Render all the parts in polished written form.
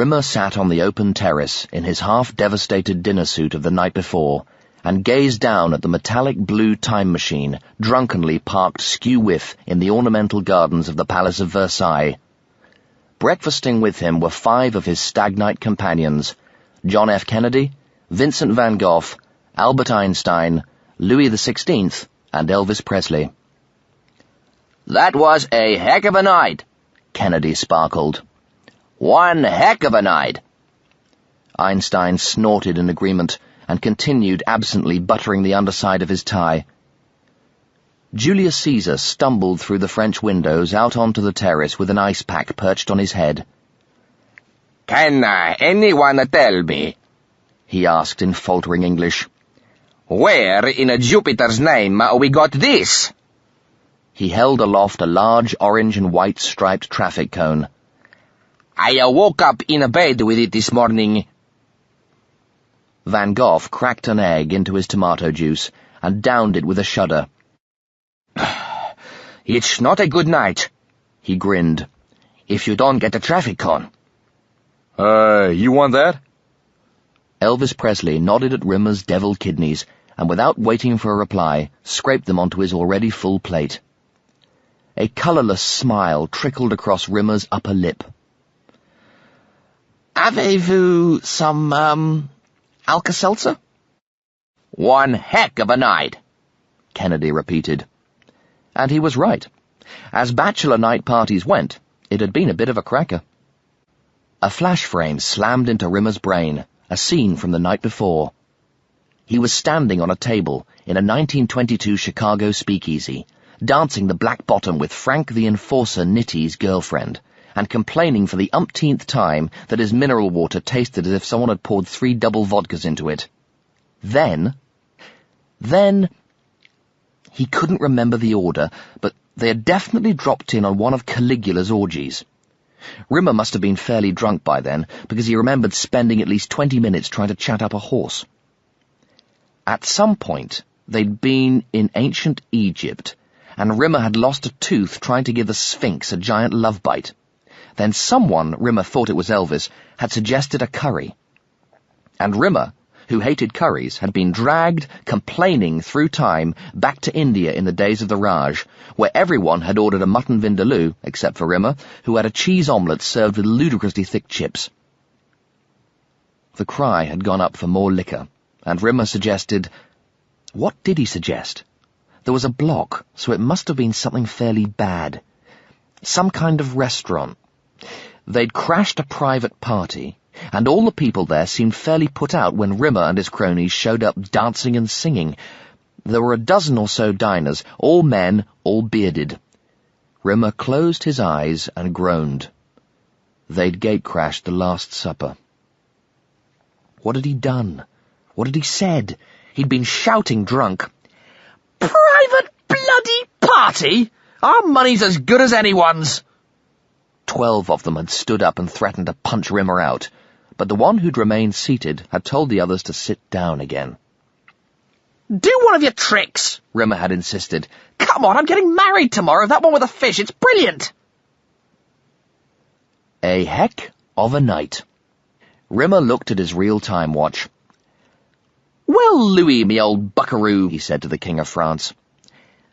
Rimmer sat on the open terrace in his half-devastated dinner suit of the night before and gazed down at the metallic blue time machine drunkenly parked skew-whiff in the ornamental gardens of the Palace of Versailles. Breakfasting with him were 5 of his stag-night companions: John F. Kennedy, Vincent van Gogh, Albert Einstein, Louis XVI, and Elvis Presley. "That was a heck of a night," Kennedy sparkled. "One heck of a night." Einstein snorted in agreement and continued absently buttering the underside of his tie. Julius Caesar stumbled through the French windows out onto the terrace with an ice pack perched on his head. "Can anyone tell me," he asked in faltering English, "where in Jupiter's name we got this?" He held aloft a large orange and white striped traffic cone. "I woke up in bed with it this morning." Van Gogh cracked an egg into his tomato juice and downed it with a shudder. "It's not a good night," he grinned, "if you don't get a traffic cone." You want that?" Elvis Presley nodded at Rimmer's deviled kidneys and, without waiting for a reply, scraped them onto his already full plate. A colourless smile trickled across Rimmer's upper lip. "Avez-vous some, Alka-Seltzer?" "One heck of a night," Kennedy repeated. And he was right. As bachelor night parties went, it had been a bit of a cracker. A flash frame slammed into Rimmer's brain, a scene from the night before. He was standing on a table in a 1922 Chicago speakeasy, dancing the black bottom with Frank the Enforcer Nitty's girlfriend, and complaining for the umpteenth time that his mineral water tasted as if someone had poured 3 double vodkas into it. Then, he couldn't remember the order, but they had definitely dropped in on one of Caligula's orgies. Rimmer must have been fairly drunk by then, because he remembered spending at least 20 minutes trying to chat up a horse. At some point, they'd been in ancient Egypt, and Rimmer had lost a tooth trying to give the Sphinx a giant love bite. Then someone, Rimmer thought it was Elvis, had suggested a curry. And Rimmer, who hated curries, had been dragged, complaining through time, back to India in the days of the Raj, where everyone had ordered a mutton vindaloo, except for Rimmer, who had a cheese omelette served with ludicrously thick chips. The cry had gone up for more liquor, and Rimmer suggested— What did he suggest? There was a block, so it must have been something fairly bad. Some kind of restaurant. They'd crashed a private party, and all the people there seemed fairly put out when Rimmer and his cronies showed up dancing and singing. There were a dozen or so diners, all men, all bearded. Rimmer closed his eyes and groaned. They'd gate-crashed the Last Supper. What had he done? What had he said? He'd been shouting drunk. "Private bloody party? Our money's as good as anyone's." 12 of them had stood up and threatened to punch Rimmer out, but the one who'd remained seated had told the others to sit down again. "Do one of your tricks," Rimmer had insisted. "Come on, I'm getting married tomorrow, that one with the fish, it's brilliant." A heck of a night. Rimmer looked at his real-time watch. "Well, Louis, me old buckaroo," he said to the King of France,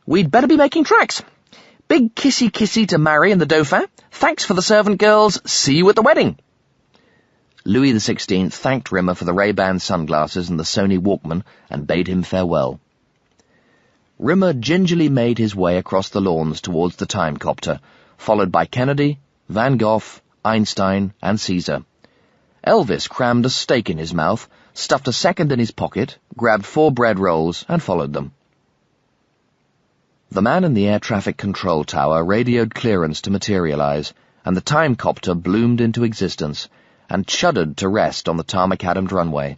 "we'd better be making tracks. Big kissy-kissy to Barrie and the Dauphin. Thanks for the servant girls. See you at the wedding." Louis XVI thanked Rimmer for the Ray-Ban sunglasses and the Sony Walkman and bade him farewell. Rimmer gingerly made his way across the lawns towards the timecopter, followed by Kennedy, Van Gogh, Einstein, and Caesar. Elvis crammed a steak in his mouth, stuffed a second in his pocket, grabbed 4 bread rolls, and followed them. The man in the air traffic control tower radioed clearance to materialize, and the timecopter bloomed into existence, and chuddered to rest on the tarmacadammed runway.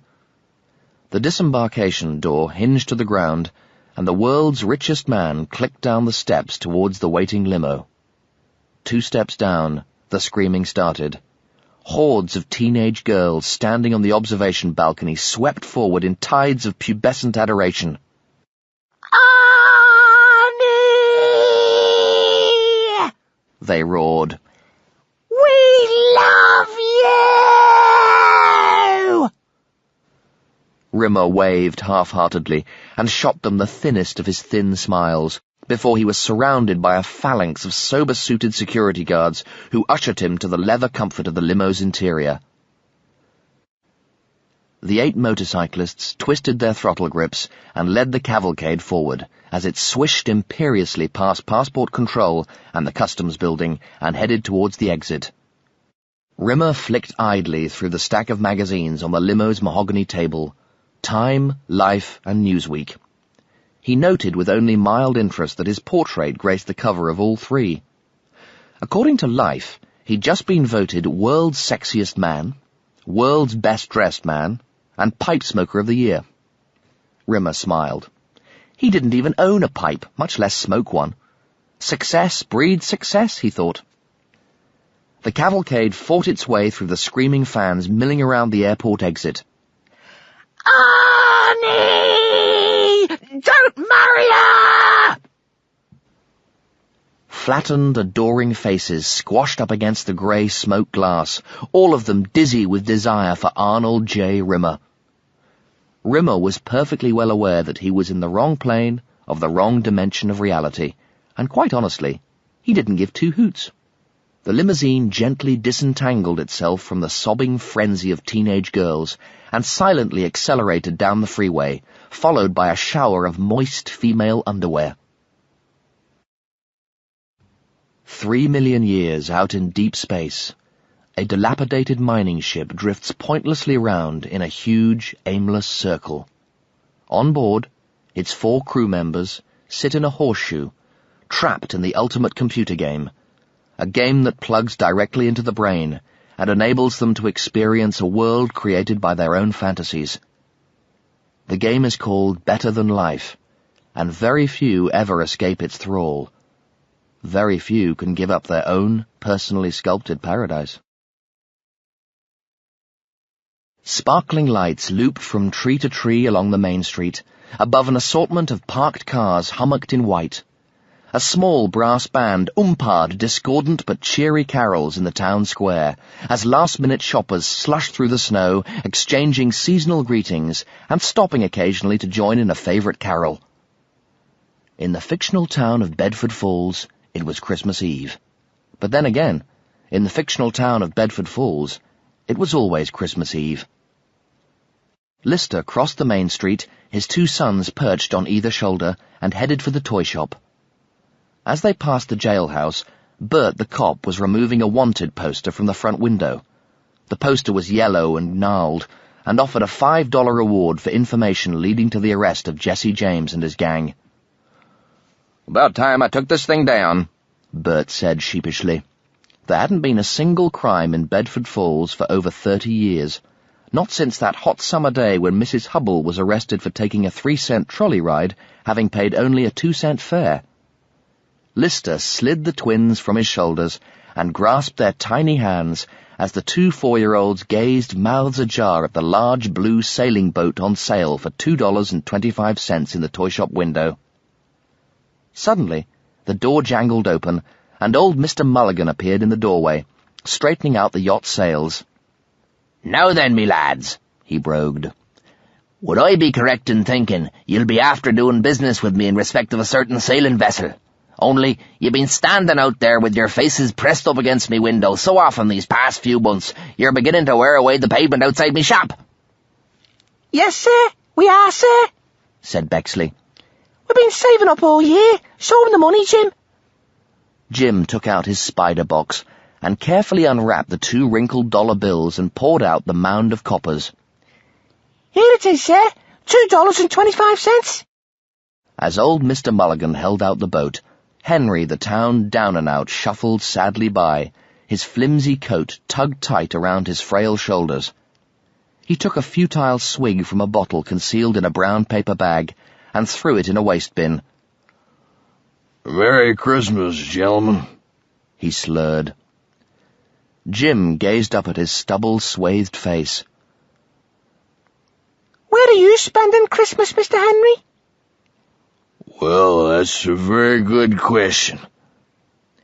The disembarkation door hinged to the ground, and the world's richest man clicked down the steps towards the waiting limo. 2 steps down, the screaming started. Hordes of teenage girls standing on the observation balcony swept forward in tides of pubescent adoration. "Annie!" They roared. "We love you!" Rimmer waved half-heartedly and shot them the thinnest of his thin smiles, before he was surrounded by a phalanx of sober-suited security guards who ushered him to the leather comfort of the limo's interior. The 8 motorcyclists twisted their throttle grips and led the cavalcade forward as it swished imperiously past passport control and the customs building and headed towards the exit. Rimmer flicked idly through the stack of magazines on the limo's mahogany table, Time, Life, and Newsweek. He noted with only mild interest that his portrait graced the cover of all 3. According to Life, he'd just been voted World's Sexiest Man, World's Best-Dressed Man, and Pipe Smoker of the Year. Rimmer smiled. He didn't even own a pipe, much less smoke one. Success breeds success, he thought. The cavalcade fought its way through the screaming fans milling around the airport exit. "Arnie! Don't marry her!" Flattened, adoring faces squashed up against the grey smoke glass, all of them dizzy with desire for Arnold J. Rimmer. Rimmer was perfectly well aware that he was in the wrong plane of the wrong dimension of reality, and quite honestly, he didn't give 2 hoots. The limousine gently disentangled itself from the sobbing frenzy of teenage girls and silently accelerated down the freeway, followed by a shower of moist female underwear. 3 million years out in deep space, a dilapidated mining ship drifts pointlessly round in a huge, aimless circle. On board, its 4 crew members sit in a horseshoe, trapped in the ultimate computer game, a game that plugs directly into the brain and enables them to experience a world created by their own fantasies. The game is called Better Than Life, and very few ever escape its thrall. Very few can give up their own personally sculpted paradise. Sparkling lights looped from tree to tree along the main street, above an assortment of parked cars hummocked in white. A small brass band umpired discordant but cheery carols in the town square, as last-minute shoppers slushed through the snow, exchanging seasonal greetings and stopping occasionally to join in a favourite carol. In the fictional town of Bedford Falls, it was Christmas Eve. But then again, in the fictional town of Bedford Falls, it was always Christmas Eve. Lister crossed the main street, his 2 sons perched on either shoulder, and headed for the toy shop. As they passed the jailhouse, Bert the cop was removing a wanted poster from the front window. The poster was yellow and gnarled, and offered a $5 reward for information leading to the arrest of Jesse James and his gang. "About time I took this thing down," Bert said sheepishly. There hadn't been a single crime in Bedford Falls for over 30 years, not since that hot summer day when Mrs. Hubble was arrested for taking a 3-cent trolley ride, having paid only a 2-cent fare. Lister slid the twins from his shoulders and grasped their tiny hands as the 2 4-year-olds gazed mouths ajar at the large blue sailing boat on sale for $2.25 in the toy shop window. Suddenly, the door jangled open, and old Mr. Mulligan appeared in the doorway, straightening out the yacht's sails. "Now then, me lads," he brogued. "Would I be correct in thinking you'll be after doing business with me in respect of a certain sailing vessel? Only, you've been standing out there with your faces pressed up against me window so often these past few months, you're beginning to wear away the pavement outside me shop." "Yes, sir, we are, sir," said Bexley. "We've been saving up all year. Show 'em the money, Jim." Jim took out his spider box and carefully unwrapped the 2 wrinkled dollar bills and poured out the mound of coppers. "Here it is, sir. $2.25. As old Mr. Mulligan held out the boat, Henry, the town down-and-out, shuffled sadly by, his flimsy coat tugged tight around his frail shoulders. He took a futile swig from a bottle concealed in a brown paper bag and threw it in a waste bin. "Merry Christmas, gentlemen," he slurred. Jim gazed up at his stubble-swathed face. "Where are you spending Christmas, Mr. Henry?" "Well, that's a very good question."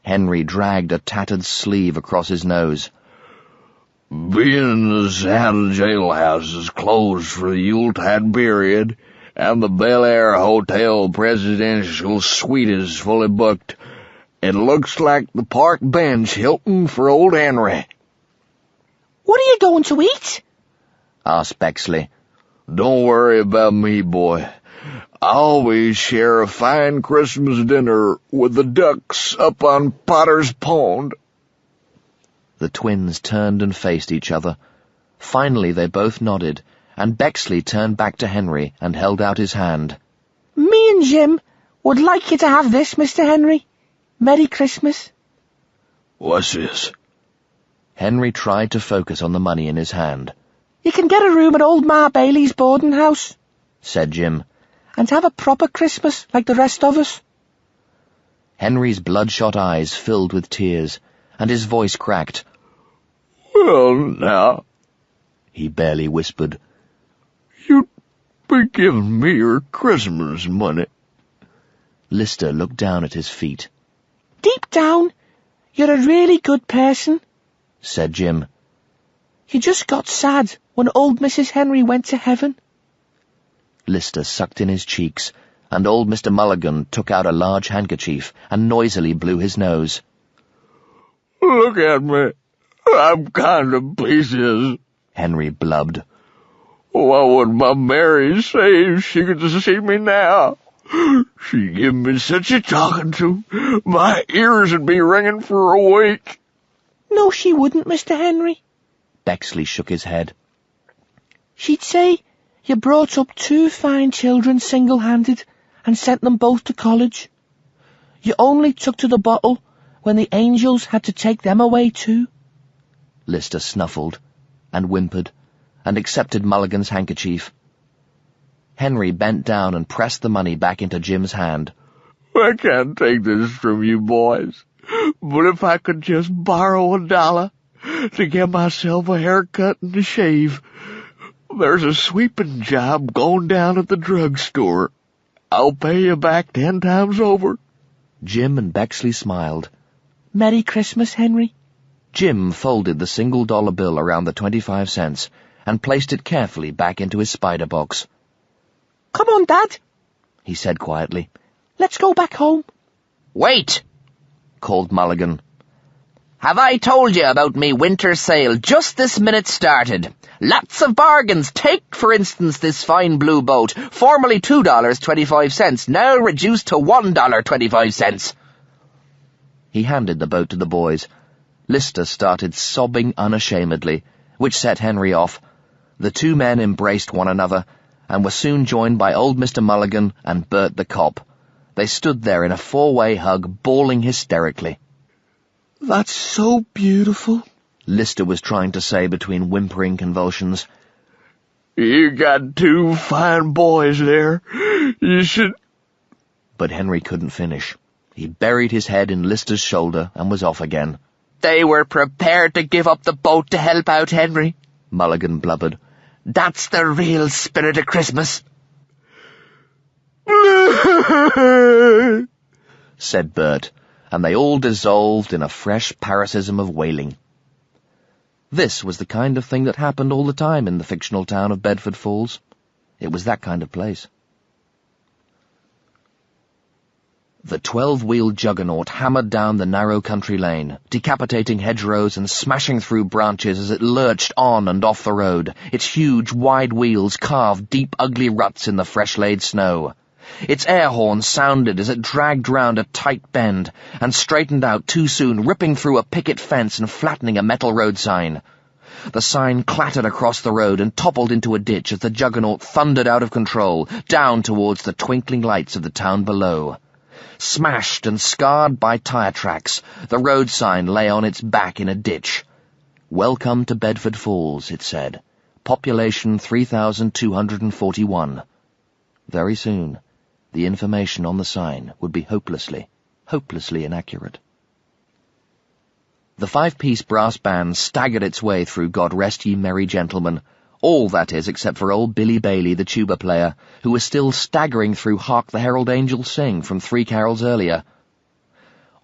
Henry dragged a tattered sleeve across his nose. Being as how the jailhouse is closed for the Yuletide period, and the Bel Air Hotel Presidential Suite is fully booked, it looks like the park bench Hilton for old Henry. What are you going to eat? asked Bexley. Don't worry about me, boy. I always share a fine Christmas dinner with the ducks up on Potter's Pond. The twins turned and faced each other. Finally they both nodded, and Bexley turned back to Henry and held out his hand. Me and Jim would like you to have this, Mr. Henry. Merry Christmas. What's this? Henry tried to focus on the money in his hand. You can get a room at old Ma Bailey's boarding house, said Jim, and have a proper Christmas like the rest of us. Henry's bloodshot eyes filled with tears, and his voice cracked. Well, now, he barely whispered, you'd be giving me your Christmas money. Lister looked down at his feet. Deep down, you're a really good person, said Jim. You just got sad when old Mrs. Henry went to heaven. Lister sucked in his cheeks, and old Mr. Mulligan took out a large handkerchief and noisily blew his nose. Look at me. I'm kind of pieces, Henry blubbed. What would my Mary say if she could see me now? She'd give me such a talking to. My ears would be ringing for a week. No, she wouldn't, Mr. Henry. Bexley shook his head. She'd say you brought up 2 fine children single-handed and sent them both to college. You only took to the bottle when the angels had to take them away too. Lister snuffled and whimpered and accepted Mulligan's handkerchief. Henry bent down and pressed the money back into Jim's hand. I can't take this from you boys, but if I could just borrow $1 to get myself a haircut and a shave, there's a sweeping job going down at the drugstore. I'll pay you back 10 times over. Jim and Bexley smiled. Merry Christmas, Henry. Jim folded the $1 bill around the 25 cents and placed it carefully back into his spider box. Come on, Dad, he said quietly. Let's go back home. Wait, called Mulligan. Have I told you about me winter sale just this minute started? Lots of bargains. Take, for instance, this fine blue boat, formerly $2.25, now reduced to $1.25. He handed the boat to the boys. Lister started sobbing unashamedly, which set Henry off. The 2 men embraced one another, and were soon joined by old Mr. Mulligan and Bert the cop. They stood there in a 4-way hug, bawling hysterically. That's so beautiful, Lister was trying to say between whimpering convulsions. You got 2 fine boys there. You should... But Henry couldn't finish. He buried his head in Lister's shoulder and was off again. They were prepared to give up the boat to help out Henry, Mulligan blubbered. That's the real spirit of Christmas. said Bert, and they all dissolved in a fresh paroxysm of wailing. This was the kind of thing that happened all the time in the fictional town of Bedford Falls. It was that kind of place. The 12-wheeled juggernaut hammered down the narrow country lane, decapitating hedgerows and smashing through branches as it lurched on and off the road, its huge, wide wheels carved deep, ugly ruts in the fresh-laid snow. Its air horn sounded as it dragged round a tight bend and straightened out too soon, ripping through a picket fence and flattening a metal road sign. The sign clattered across the road and toppled into a ditch as the juggernaut thundered out of control, down towards the twinkling lights of the town below. Smashed and scarred by tire tracks, the road sign lay on its back in a ditch. "Welcome to Bedford Falls," it said. "Population 3,241. Very soon, the information on the sign would be hopelessly inaccurate. The 5-piece brass band staggered its way through God Rest Ye Merry Gentlemen, all, that is, except for old Billy Bailey, the tuba player, who was still staggering through Hark the Herald Angels Sing from 3 carols earlier.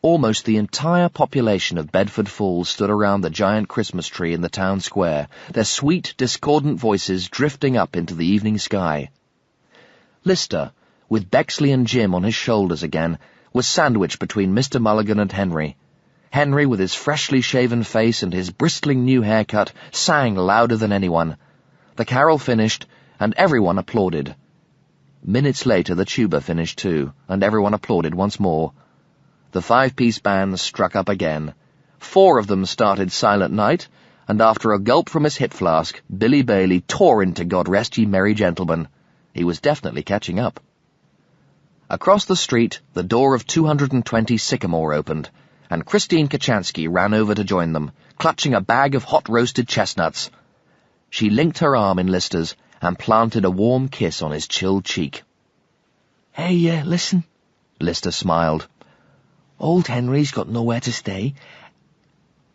Almost the entire population of Bedford Falls stood around the giant Christmas tree in the town square, their sweet, discordant voices drifting up into the evening sky. Lister, with Bexley and Jim on his shoulders again, was sandwiched between Mr. Mulligan and Henry. Henry, with his freshly shaven face and his bristling new haircut, sang louder than anyone. The carol finished, and everyone applauded. Minutes later the tuba finished too, and everyone applauded once more. The five-piece band struck up again. 4 of them started Silent Night, and after a gulp from his hip flask, Billy Bailey tore into God Rest Ye Merry Gentlemen. He was definitely catching up. Across the street, the door of 220 Sycamore opened, and Christine Kachansky ran over to join them, clutching a bag of hot-roasted chestnuts. She linked her arm in Lister's and planted a warm kiss on his chilled cheek. Hey, listen. Lister smiled. Old Henry's got nowhere to stay.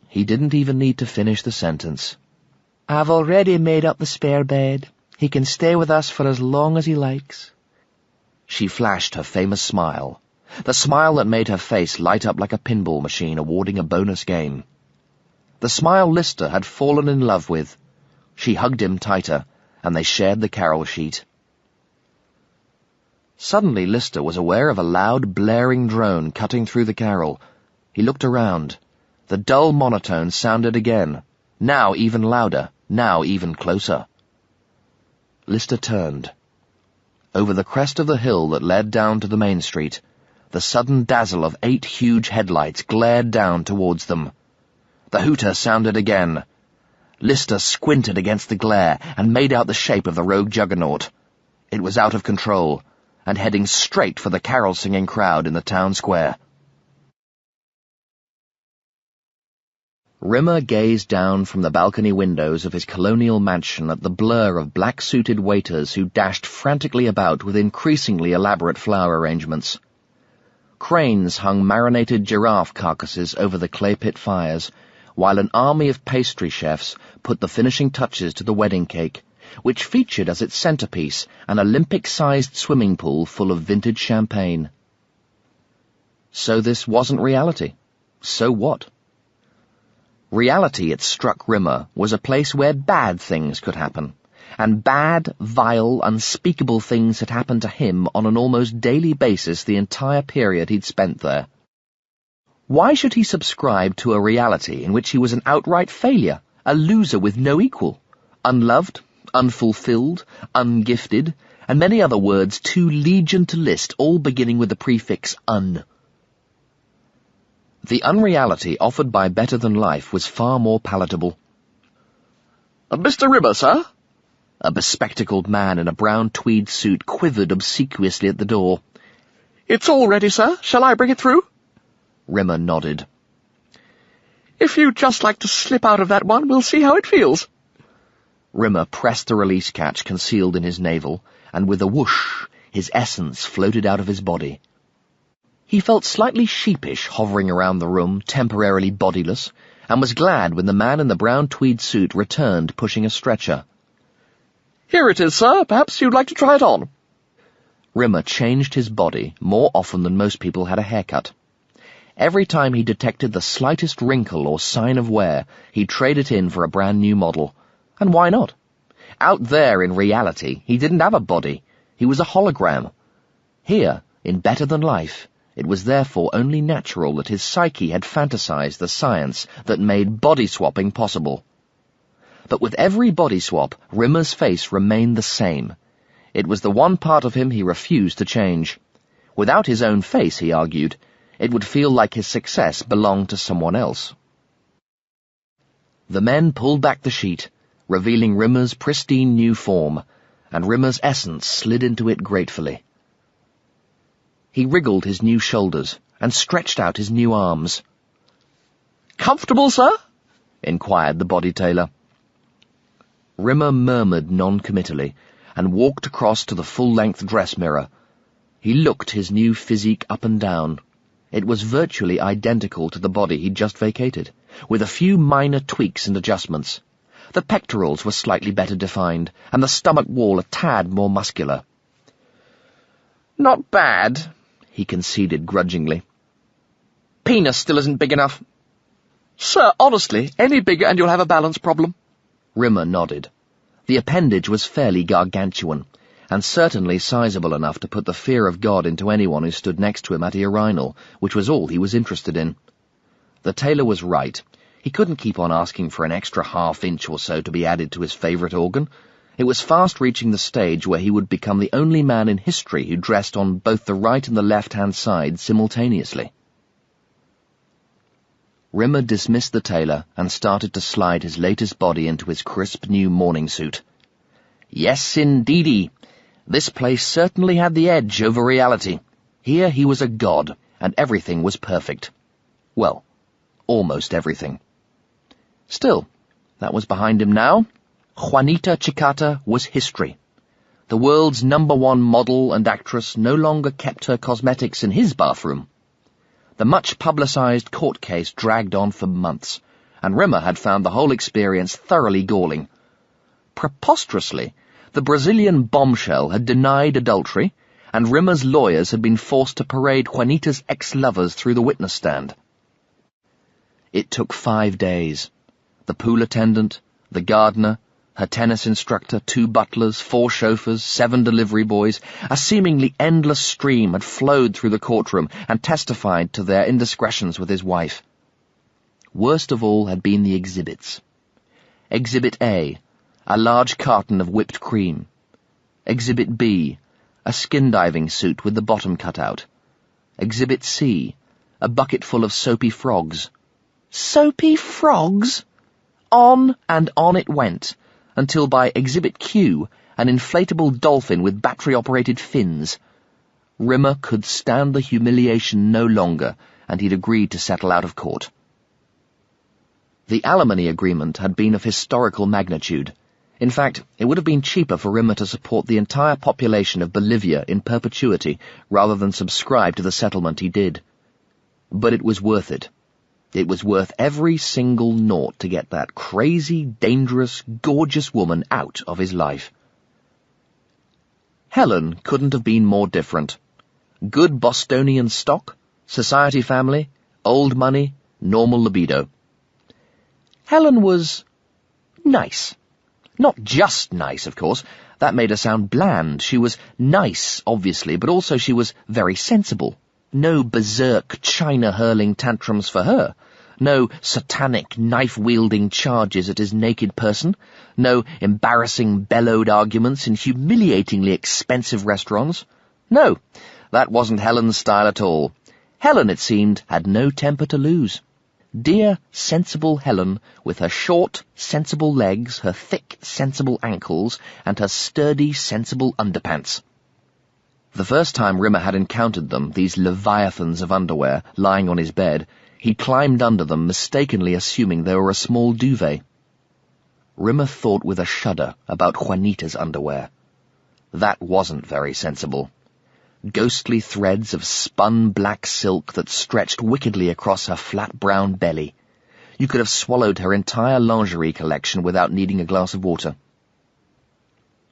He didn't even need to finish the sentence. I've already made up the spare bed. He can stay with us for as long as he likes. She flashed her famous smile, the smile that made her face light up like a pinball machine awarding a bonus game. The smile Lister had fallen in love with. She hugged him tighter, and they shared the carol sheet. Suddenly Lister was aware of a loud, blaring drone cutting through the carol. He looked around. The dull monotone sounded again, now even louder, now even closer. Lister turned. Over the crest of the hill that led down to the main street, the sudden dazzle of 8 huge headlights glared down towards them. The hooter sounded again. Lister squinted against the glare and made out the shape of the rogue juggernaut. It was out of control, and heading straight for the carol-singing crowd in the town square. Rimmer gazed down from the balcony windows of his colonial mansion at the blur of black-suited waiters who dashed frantically about with increasingly elaborate flower arrangements. Cranes hung marinated giraffe carcasses over the clay pit fires, while an army of pastry chefs put the finishing touches to the wedding cake, which featured as its centerpiece an Olympic-sized swimming pool full of vintage champagne. So this wasn't reality. So what? Reality, it struck Rimmer, was a place where bad things could happen, and bad, vile, unspeakable things had happened to him on an almost daily basis the entire period he'd spent there. Why should he subscribe to a reality in which he was an outright failure, a loser with no equal, unloved, unfulfilled, ungifted, and many other words too legion to list, all beginning with the prefix un? The unreality offered by Better Than Life was far more palatable. Mr. Rimmer, sir? A bespectacled man in a brown tweed suit quivered obsequiously at the door. It's all ready, sir. Shall I bring it through? Rimmer nodded. If you'd just like to slip out of that one, we'll see how it feels. Rimmer pressed the release catch concealed in his navel, and with a whoosh, his essence floated out of his body. He felt slightly sheepish hovering around the room, temporarily bodiless, and was glad when the man in the brown tweed suit returned pushing a stretcher. Here it is, sir. Perhaps you'd like to try it on. Rimmer changed his body more often than most people had a haircut. Every time he detected the slightest wrinkle or sign of wear, he'd trade it in for a brand new model. And why not? Out there in reality, he didn't have a body. He was a hologram. Here, in Better Than Life, it was therefore only natural that his psyche had fantasized the science that made body-swapping possible. But with every body swap, Rimmer's face remained the same. It was the one part of him he refused to change. Without his own face, he argued, it would feel like his success belonged to someone else. The men pulled back the sheet, revealing Rimmer's pristine new form, and Rimmer's essence slid into it gratefully. He wriggled his new shoulders and stretched out his new arms. Comfortable, sir? Inquired the body tailor. Rimmer murmured non-committally and walked across to the full-length dress mirror. He looked his new physique up and down. It was virtually identical to the body he'd just vacated, with a few minor tweaks and adjustments. The pectorals were slightly better defined, and the stomach wall a tad more muscular. Not bad, he conceded grudgingly. penis still isn't big enough. Sir, honestly, any bigger and you'll have a balance problem. Rimmer nodded. The appendage was fairly gargantuan, and certainly sizable enough to put the fear of God into anyone who stood next to him at a urinal, which was all he was interested in. The tailor was right. He couldn't keep on asking for an extra half-inch or so to be added to his favourite organ. It was fast reaching the stage where he would become the only man in history who dressed on both the right and the left-hand side simultaneously. Rimmer dismissed the tailor and started to slide his latest body into his crisp new morning suit. Yes, indeedy. This place certainly had the edge over reality. Here he was a god, and everything was perfect. Well, almost everything. Still, that was behind him now. Juanita Chicata was history. The world's #1 model and actress no longer kept her cosmetics in his bathroom. The much-publicized court case dragged on for months, and Rimmer had found the whole experience thoroughly galling. Preposterously, the Brazilian bombshell had denied adultery, and Rimmer's lawyers had been forced to parade Juanita's ex-lovers through the witness stand. It took 5 days. The pool attendant, the gardener, her tennis instructor, 2 butlers, 4 chauffeurs, 7 delivery boys, a seemingly endless stream had flowed through the courtroom and testified to their indiscretions with his wife. Worst of all had been the exhibits. Exhibit A, a large carton of whipped cream. Exhibit B, a skin-diving suit with the bottom cut out. Exhibit C, a bucket full of soapy frogs. Soapy frogs? On and on it went, until by Exhibit Q, an inflatable dolphin with battery-operated fins. Rimmer could stand the humiliation no longer, and he'd agreed to settle out of court. The alimony agreement had been of historical magnitude. In fact, it would have been cheaper for Rimmer to support the entire population of Bolivia in perpetuity rather than subscribe to the settlement he did. But it was worth it. It was worth every single naught to get that crazy, dangerous, gorgeous woman out of his life. Helen couldn't have been more different. Good Bostonian stock, society family, old money, normal libido. Helen was nice. Not just nice, of course. That made her sound bland. She was nice, obviously, but also she was very sensible. No berserk, china-hurling tantrums for her. No satanic, knife-wielding charges at his naked person. No embarrassing, bellowed arguments in humiliatingly expensive restaurants. No, that wasn't Helen's style at all. Helen, it seemed, had no temper to lose. Dear, sensible Helen, with her short, sensible legs, her thick, sensible ankles, and her sturdy, sensible underpants. The first time Rimmer had encountered them, these leviathans of underwear, lying on his bed, he climbed under them, mistakenly assuming they were a small duvet. Rimmer thought with a shudder about Juanita's underwear. That wasn't very sensible. Ghostly threads of spun black silk that stretched wickedly across her flat brown belly. You could have swallowed her entire lingerie collection without needing a glass of water.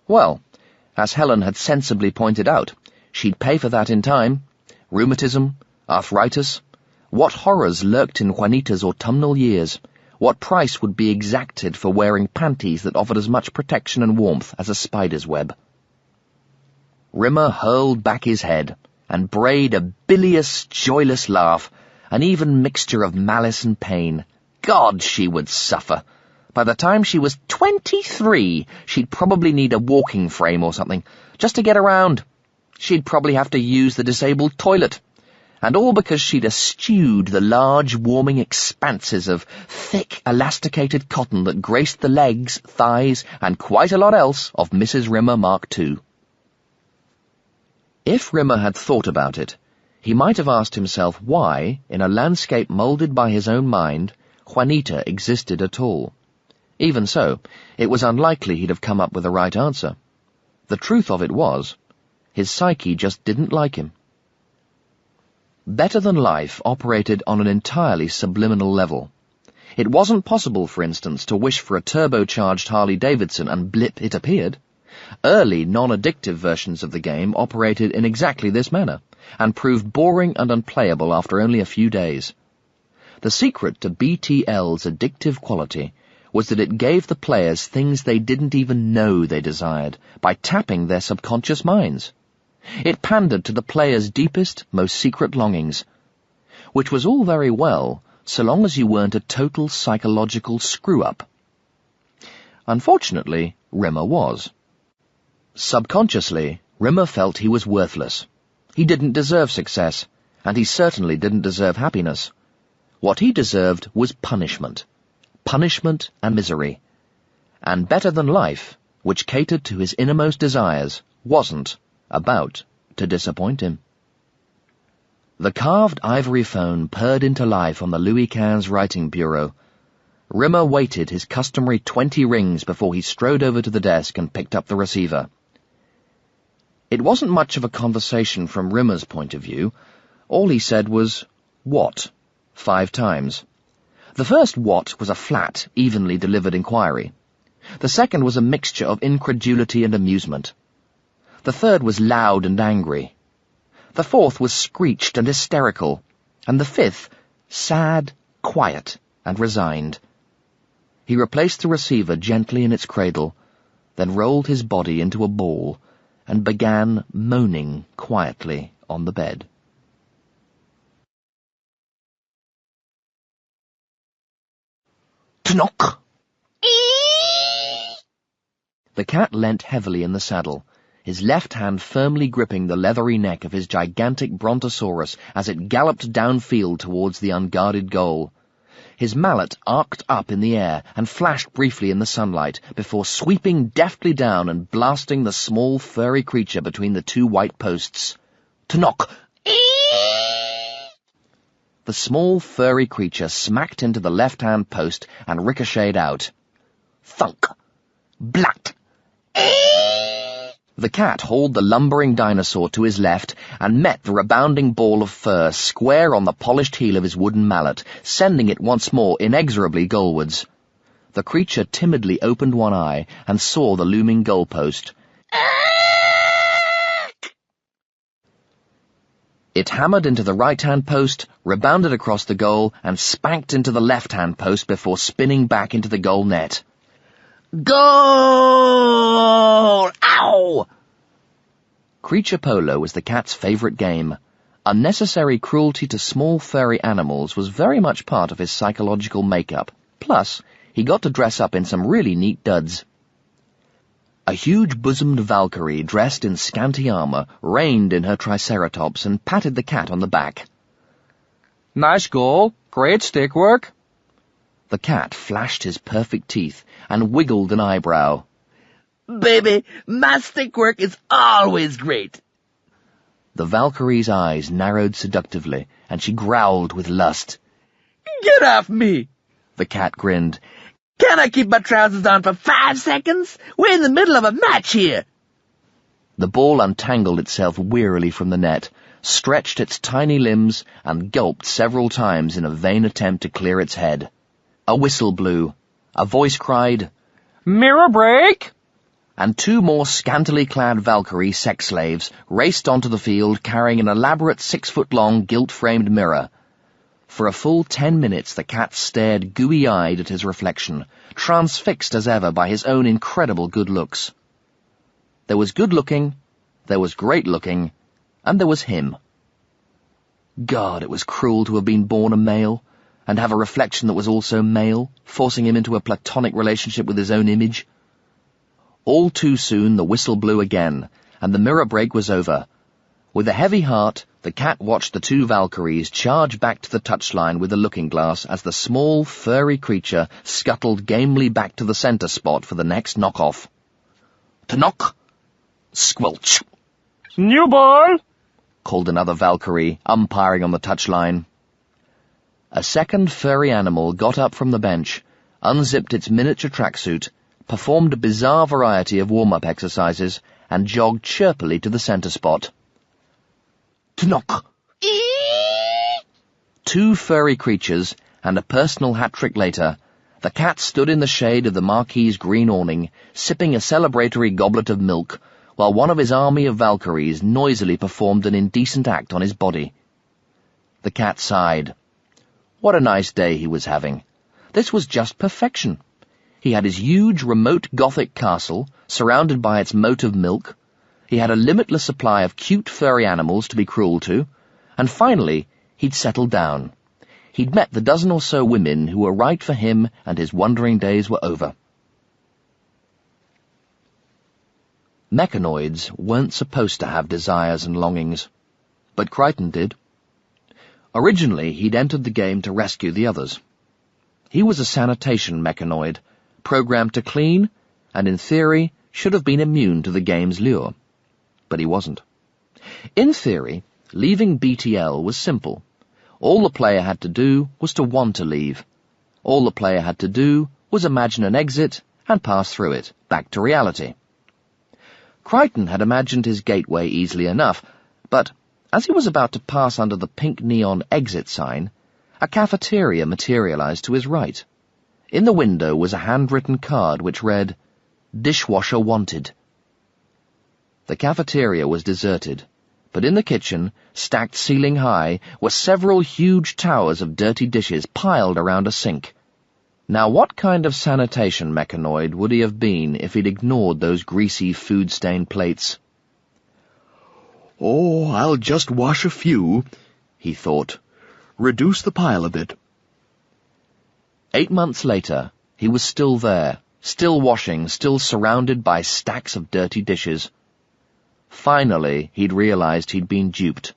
Well, as Helen had sensibly pointed out, she'd pay for that in time. Rheumatism, arthritis. What horrors lurked in Juanita's autumnal years? What price would be exacted for wearing panties that offered as much protection and warmth as a spider's web? Rimmer hurled back his head and brayed a bilious, joyless laugh, an even mixture of malice and pain. God, she would suffer. By the time she was 23, she'd probably need a walking frame or something, just to get around. She'd probably have to use the disabled toilet. And all because she'd eschewed the large, warming expanses of thick, elasticated cotton that graced the legs, thighs, and quite a lot else of Mrs. Rimmer Mark II. If Rimmer had thought about it, he might have asked himself why, in a landscape moulded by his own mind, Juanita existed at all. Even so, it was unlikely he'd have come up with the right answer. The truth of it was, his psyche just didn't like him. Better Than Life operated on an entirely subliminal level. It wasn't possible, for instance, to wish for a turbocharged Harley-Davidson and blip it appeared. Early, non-addictive versions of the game operated in exactly this manner, and proved boring and unplayable after only a few days. The secret to BTL's addictive quality was that it gave the players things they didn't even know they desired by tapping their subconscious minds. It pandered to the players' deepest, most secret longings, which was all very well so long as you weren't a total psychological screw-up. Unfortunately, Rimmer was. Subconsciously, Rimmer felt he was worthless. He didn't deserve success, and he certainly didn't deserve happiness. What he deserved was punishment. Punishment and misery. And Better Than Life, which catered to his innermost desires, wasn't about to disappoint him. The carved ivory phone purred into life on the Louis XV writing bureau. Rimmer waited his customary 20 rings before he strode over to the desk and picked up the receiver. It wasn't much of a conversation from Rimmer's point of view. All he said was, "What?" 5 times. The first "what" was a flat, evenly delivered inquiry. The second was a mixture of incredulity and amusement. The third was loud and angry. The fourth was screeched and hysterical, and the fifth, sad, quiet, and resigned. He replaced the receiver gently in its cradle, then rolled his body into a ball, and began moaning quietly on the bed. Knock! The cat leant heavily in the saddle, his left hand firmly gripping the leathery neck of his gigantic brontosaurus as it galloped downfield towards the unguarded goal. His mallet arced up in the air and flashed briefly in the sunlight before sweeping deftly down and blasting the small, furry creature between the 2 white posts. Knock! The small, furry creature smacked into the left-hand post and ricocheted out. Thunk! Blat! The cat hauled the lumbering dinosaur to his left and met the rebounding ball of fur square on the polished heel of his wooden mallet, sending it once more inexorably goalwards. The creature timidly opened one eye and saw the looming goalpost. It hammered into the right-hand post, rebounded across the goal, and spanked into the left-hand post before spinning back into the goal net. Goal! Ow! Creature polo was the cat's favourite game. Unnecessary cruelty to small furry animals was very much part of his psychological makeup. Plus, he got to dress up in some really neat duds. A huge-bosomed Valkyrie dressed in scanty armour reined in her triceratops and patted the cat on the back. Nice goal. Great stick work. The cat flashed his perfect teeth and wiggled an eyebrow. Baby, my stick work is always great. The Valkyrie's eyes narrowed seductively, and she growled with lust. Get off me! The cat grinned. Can I keep my trousers on for 5 seconds? We're in the middle of a match here. The ball untangled itself wearily from the net, stretched its tiny limbs, and gulped several times in a vain attempt to clear its head. A whistle blew. A voice cried, Mirror break! And 2 more scantily clad Valkyrie sex slaves raced onto the field carrying an elaborate 6-foot-long gilt-framed mirror. For a full 10 minutes the cat stared gooey-eyed at his reflection, transfixed as ever by his own incredible good looks. There was good-looking, there was great-looking, and there was him. God, it was cruel to have been born a male, and have a reflection that was also male, forcing him into a platonic relationship with his own image. All too soon the whistle blew again, and the mirror break was over. With a heavy heart, the cat watched the 2 Valkyries charge back to the touchline with the looking-glass as the small, furry creature scuttled gamely back to the centre spot for the next knock-off. To knock! Squelch! New ball! Called another Valkyrie, umpiring on the touchline. A second furry animal got up from the bench, unzipped its miniature tracksuit, performed a bizarre variety of warm-up exercises, and jogged chirpily to the centre spot. To knock! 2 furry creatures, and a personal hat-trick later, the cat stood in the shade of the marquee's green awning, sipping a celebratory goblet of milk, while one of his army of Valkyries noisily performed an indecent act on his body. The cat sighed. What a nice day he was having. This was just perfection. He had his huge, remote Gothic castle, surrounded by its moat of milk. He had a limitless supply of cute, furry animals to be cruel to. And finally, he'd settled down. He'd met the dozen or so women who were right for him, and his wandering days were over. Mechanoids weren't supposed to have desires and longings, but Crichton did. Originally, he'd entered the game to rescue the others. He was a sanitation mechanoid, programmed to clean, and in theory should have been immune to the game's lure. But he wasn't. In theory, leaving BTL was simple. All the player had to do was to want to leave. All the player had to do was imagine an exit and pass through it, back to reality. Crichton had imagined his gateway easily enough, but as he was about to pass under the pink neon exit sign, a cafeteria materialized to his right. In the window was a handwritten card which read, "Dishwasher wanted." The cafeteria was deserted, but in the kitchen, stacked ceiling high, were several huge towers of dirty dishes piled around a sink. Now what kind of sanitation mechanoid would he have been if he'd ignored those greasy, food-stained plates? "Oh, I'll just wash a few," he thought. "Reduce the pile a bit." 8 months later, he was still there, still washing, still surrounded by stacks of dirty dishes. Finally, he'd realized he'd been duped.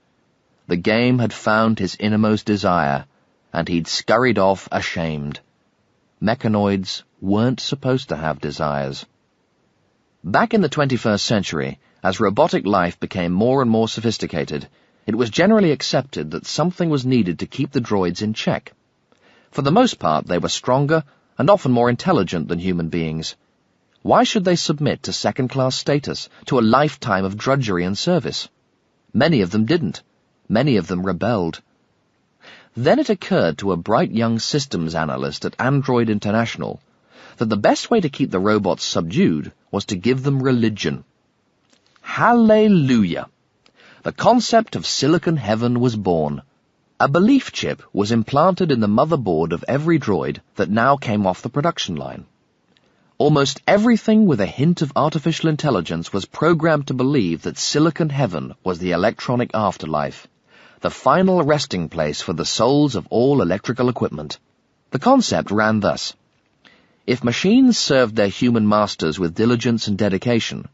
The game had found his innermost desire, and he'd scurried off ashamed. Mechanoids weren't supposed to have desires. Back in the 21st century, as robotic life became more and more sophisticated, it was generally accepted that something was needed to keep the droids in check. For the most part, they were stronger and often more intelligent than human beings. Why should they submit to second-class status, to a lifetime of drudgery and service? Many of them didn't. Many of them rebelled. Then it occurred to a bright young systems analyst at Android International that the best way to keep the robots subdued was to give them religion. Hallelujah! The concept of Silicon Heaven was born. A belief chip was implanted in the motherboard of every droid that now came off the production line. Almost everything with a hint of artificial intelligence was programmed to believe that Silicon Heaven was the electronic afterlife, the final resting place for the souls of all electrical equipment. The concept ran thus. If machines served their human masters with diligence and dedication,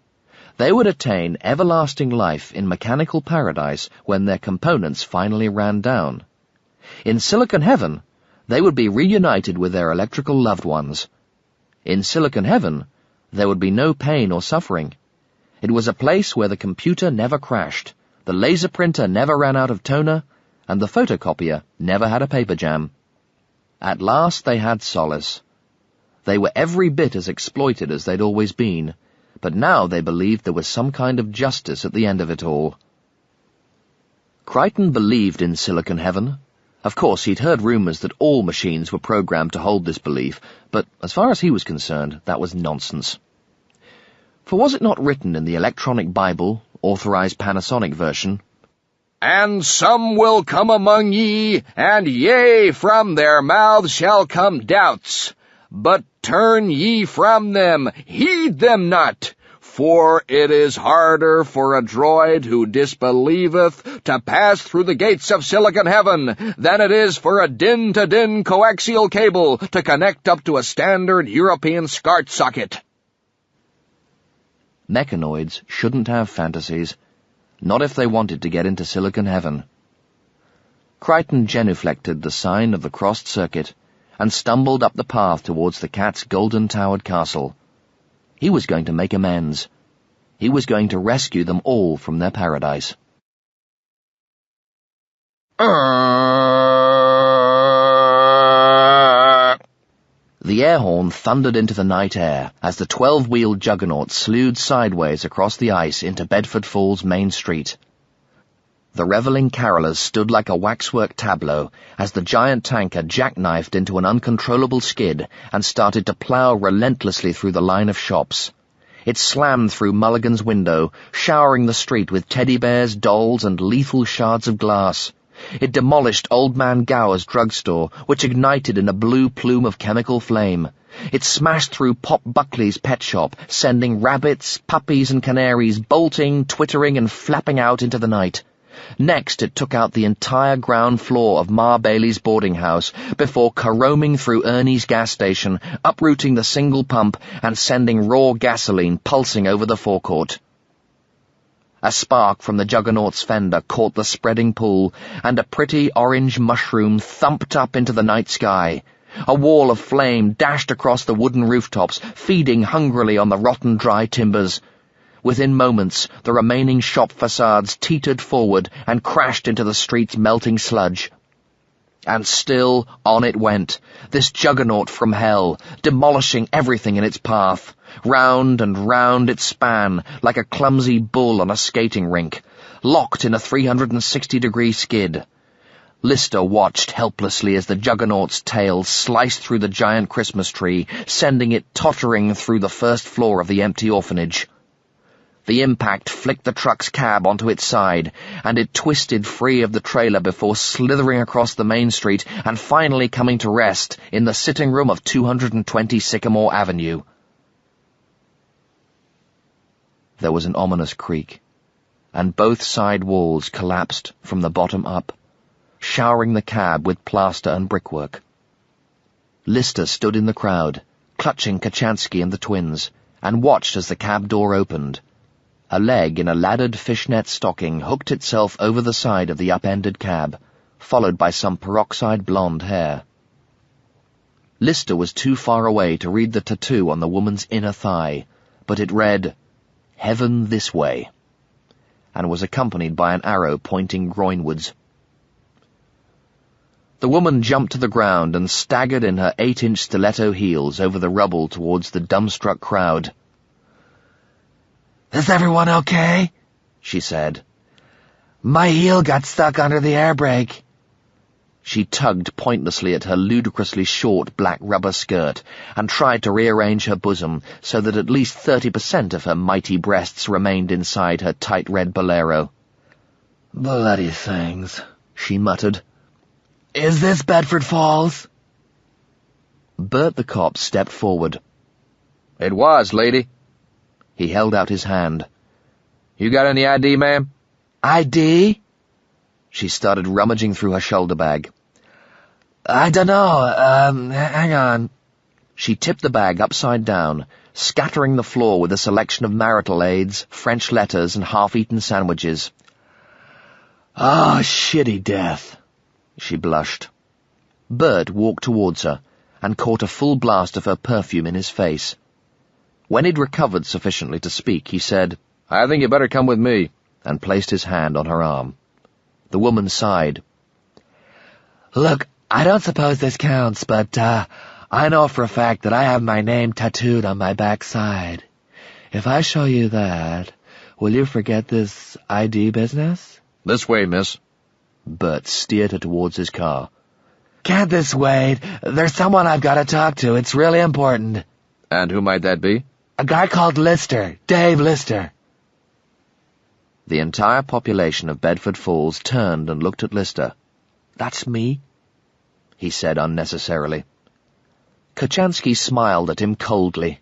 they would attain everlasting life in mechanical paradise when their components finally ran down. In Silicon Heaven, they would be reunited with their electrical loved ones. In Silicon Heaven, there would be no pain or suffering. It was a place where the computer never crashed, the laser printer never ran out of toner, and the photocopier never had a paper jam. At last they had solace. They were every bit as exploited as they'd always been, but now they believed there was some kind of justice at the end of it all. Crichton believed in Silicon Heaven. Of course, he'd heard rumors that all machines were programmed to hold this belief, but as far as he was concerned, that was nonsense. For was it not written in the electronic Bible, authorized Panasonic version, "And some will come among ye, and yea, from their mouths shall come doubts. But turn ye from them, heed them not, for it is harder for a droid who disbelieveth to pass through the gates of Silicon Heaven than it is for a din-to-din coaxial cable to connect up to a standard European SCART socket." Mechanoids shouldn't have fantasies, not if they wanted to get into Silicon Heaven. Crichton genuflected the sign of the crossed circuit and stumbled up the path towards the cat's golden-towered castle. He was going to make amends. He was going to rescue them all from their paradise. The air horn thundered into the night air as the 12-wheeled juggernaut slewed sideways across the ice into Bedford Falls' main street. The reveling carolers stood like a waxwork tableau as the giant tanker jackknifed into an uncontrollable skid and started to plough relentlessly through the line of shops. It slammed through Mulligan's window, showering the street with teddy bears, dolls, and lethal shards of glass. It demolished Old Man Gower's drugstore, which ignited in a blue plume of chemical flame. It smashed through Pop Buckley's pet shop, sending rabbits, puppies, and canaries bolting, twittering, and flapping out into the night. Next, it took out the entire ground floor of Ma Bailey's boarding house before caroming through Ernie's gas station, uprooting the single pump and sending raw gasoline pulsing over the forecourt. A spark from the Juggernaut's fender caught the spreading pool, and a pretty orange mushroom thumped up into the night sky. A wall of flame dashed across the wooden rooftops, feeding hungrily on the rotten dry timbers. Within moments, the remaining shop facades teetered forward and crashed into the street's melting sludge. And still on it went, this juggernaut from hell, demolishing everything in its path. Round and round it span, like a clumsy bull on a skating rink, locked in a 360-degree skid. Lister watched helplessly as the juggernaut's tail sliced through the giant Christmas tree, sending it tottering through the first floor of the empty orphanage. The impact flicked the truck's cab onto its side, and it twisted free of the trailer before slithering across the main street and finally coming to rest in the sitting room of 220 Sycamore Avenue. There was an ominous creak, and both side walls collapsed from the bottom up, showering the cab with plaster and brickwork. Lister stood in the crowd, clutching Kochanski and the twins, and watched as the cab door opened. A leg in a laddered fishnet stocking hooked itself over the side of the upended cab, followed by some peroxide blonde hair. Lister was too far away to read the tattoo on the woman's inner thigh, but it read, "Heaven this way," and was accompanied by an arrow pointing groinwards. The woman jumped to the ground and staggered in her 8-inch stiletto heels over the rubble towards the dumbstruck crowd. "Is everyone okay?" she said. "My heel got stuck under the air brake." She tugged pointlessly at her ludicrously short black rubber skirt and tried to rearrange her bosom so that at least 30% of her mighty breasts remained inside her tight red bolero. "Bloody things," she muttered. "Is this Bedford Falls?" Bert the cop stepped forward. "It was, lady." He held out his hand. "You got any ID, ma'am?" "ID?" She started rummaging through her shoulder bag. "I dunno, hang on." She tipped the bag upside down, scattering the floor with a selection of marital aids, French letters, and half-eaten sandwiches. "Oh, shitty death," she blushed. Bert walked towards her and caught a full blast of her perfume in his face. When he'd recovered sufficiently to speak, he said, "I think you better come with me," and placed his hand on her arm. The woman sighed. "Look, I don't suppose this counts, but, I know for a fact that I have my name tattooed on my backside. If I show you that, will you forget this ID business?" "This way, miss." Bert steered her towards his car. "Can't this wait? There's someone I've got to talk to. It's really important." "And who might that be?" "A guy called Lister. Dave Lister." The entire population of Bedford Falls turned and looked at Lister. "That's me," he said unnecessarily. Kochanski smiled at him coldly.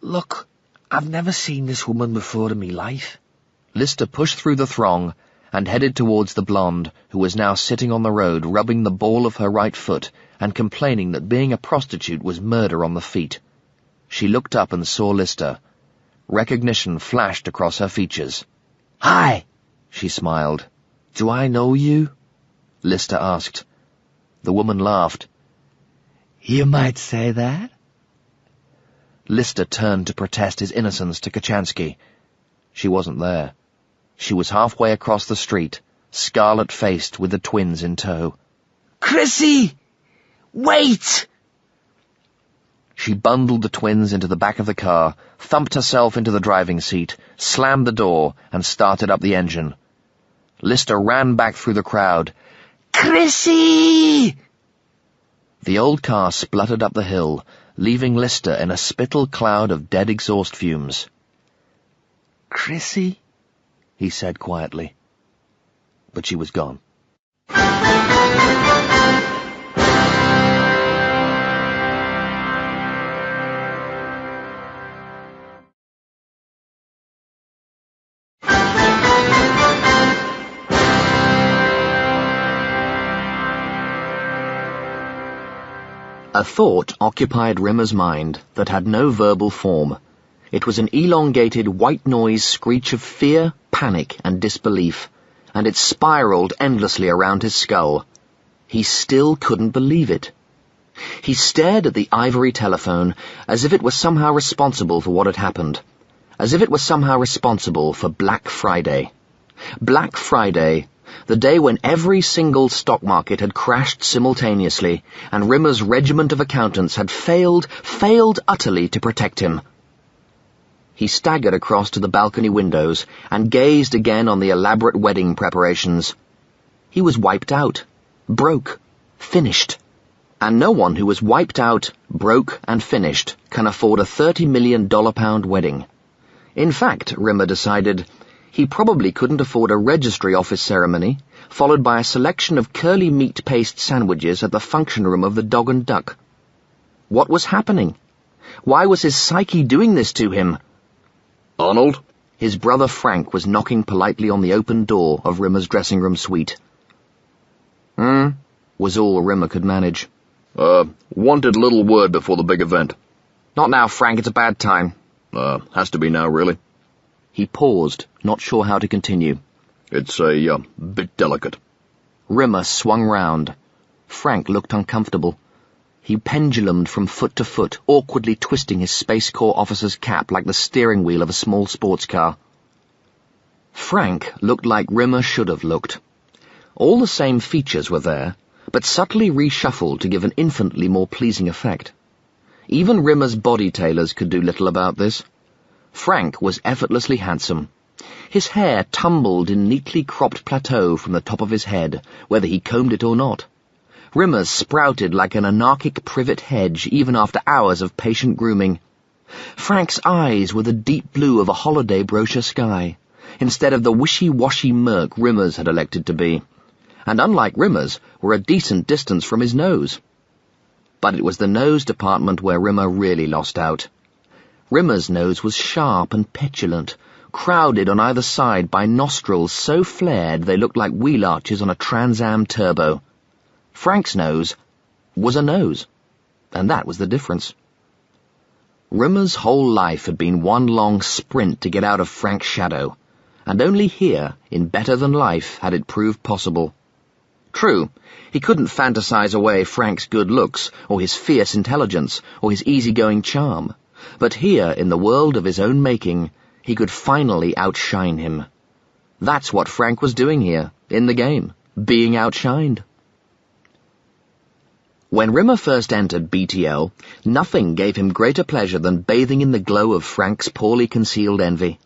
"Look, I've never seen this woman before in me life." Lister pushed through the throng and headed towards the blonde, who was now sitting on the road rubbing the ball of her right foot and complaining that being a prostitute was murder on the feet. She looked up and saw Lister. Recognition flashed across her features. "Hi," she smiled. "Do I know you?" Lister asked. The woman laughed. "You might say that." Lister turned to protest his innocence to Kochanski. She wasn't there. She was halfway across the street, scarlet-faced with the twins in tow. "Chrissy! Wait!" She bundled the twins into the back of the car, thumped herself into the driving seat, slammed the door, and started up the engine. Lister ran back through the crowd. "Chrissy!" The old car spluttered up the hill, leaving Lister in a spittle cloud of dead exhaust fumes. "Chrissy?" he said quietly. But she was gone. A thought occupied Rimmer's mind that had no verbal form. It was an elongated white noise screech of fear, panic, and disbelief, and it spiraled endlessly around his skull. He still couldn't believe it. He stared at the ivory telephone as if it was somehow responsible for what had happened, as if it was somehow responsible for Black Friday. Black Friday, the day when every single stock market had crashed simultaneously, and Rimmer's regiment of accountants had failed utterly to protect him. He staggered across to the balcony windows and gazed again on the elaborate wedding preparations. He was wiped out, broke, finished. And no one who was wiped out, broke, and finished can afford a $30 million pound wedding. In fact, Rimmer decided, he probably couldn't afford a registry office ceremony, followed by a selection of curly meat paste sandwiches at the function room of the Dog and Duck. What was happening? Why was his psyche doing this to him? Arnold? His brother Frank was knocking politely on the open door of Rimmer's dressing room suite. Was all Rimmer could manage. Wanted little word before the big event. Not now, Frank, it's a bad time. Has to be now, really. He paused, not sure how to continue. It's a bit delicate. Rimmer swung round. Frank looked uncomfortable. He pendulumed from foot to foot, awkwardly twisting his Space Corps officer's cap like the steering wheel of a small sports car. Frank looked like Rimmer should have looked. All the same features were there, but subtly reshuffled to give an infinitely more pleasing effect. Even Rimmer's body tailors could do little about this. Frank was effortlessly handsome. His hair tumbled in neatly cropped plateau from the top of his head, whether he combed it or not. Rimmer's sprouted like an anarchic privet hedge even after hours of patient grooming. Frank's eyes were the deep blue of a holiday brochure sky, instead of the wishy-washy murk Rimmer's had elected to be, and unlike Rimmer's, were a decent distance from his nose. But it was the nose department where Rimmer really lost out. Rimmer's nose was sharp and petulant, crowded on either side by nostrils so flared they looked like wheel arches on a Trans Am turbo. Frank's nose was a nose, and that was the difference. Rimmer's whole life had been one long sprint to get out of Frank's shadow, and only here, in Better Than Life, had it proved possible. True, he couldn't fantasize away Frank's good looks, or his fierce intelligence, or his easygoing charm, but here, in the world of his own making, he could finally outshine him. That's what Frank was doing here, in the game, being outshined. When Rimmer first entered BTL, nothing gave him greater pleasure than bathing in the glow of Frank's poorly concealed envy.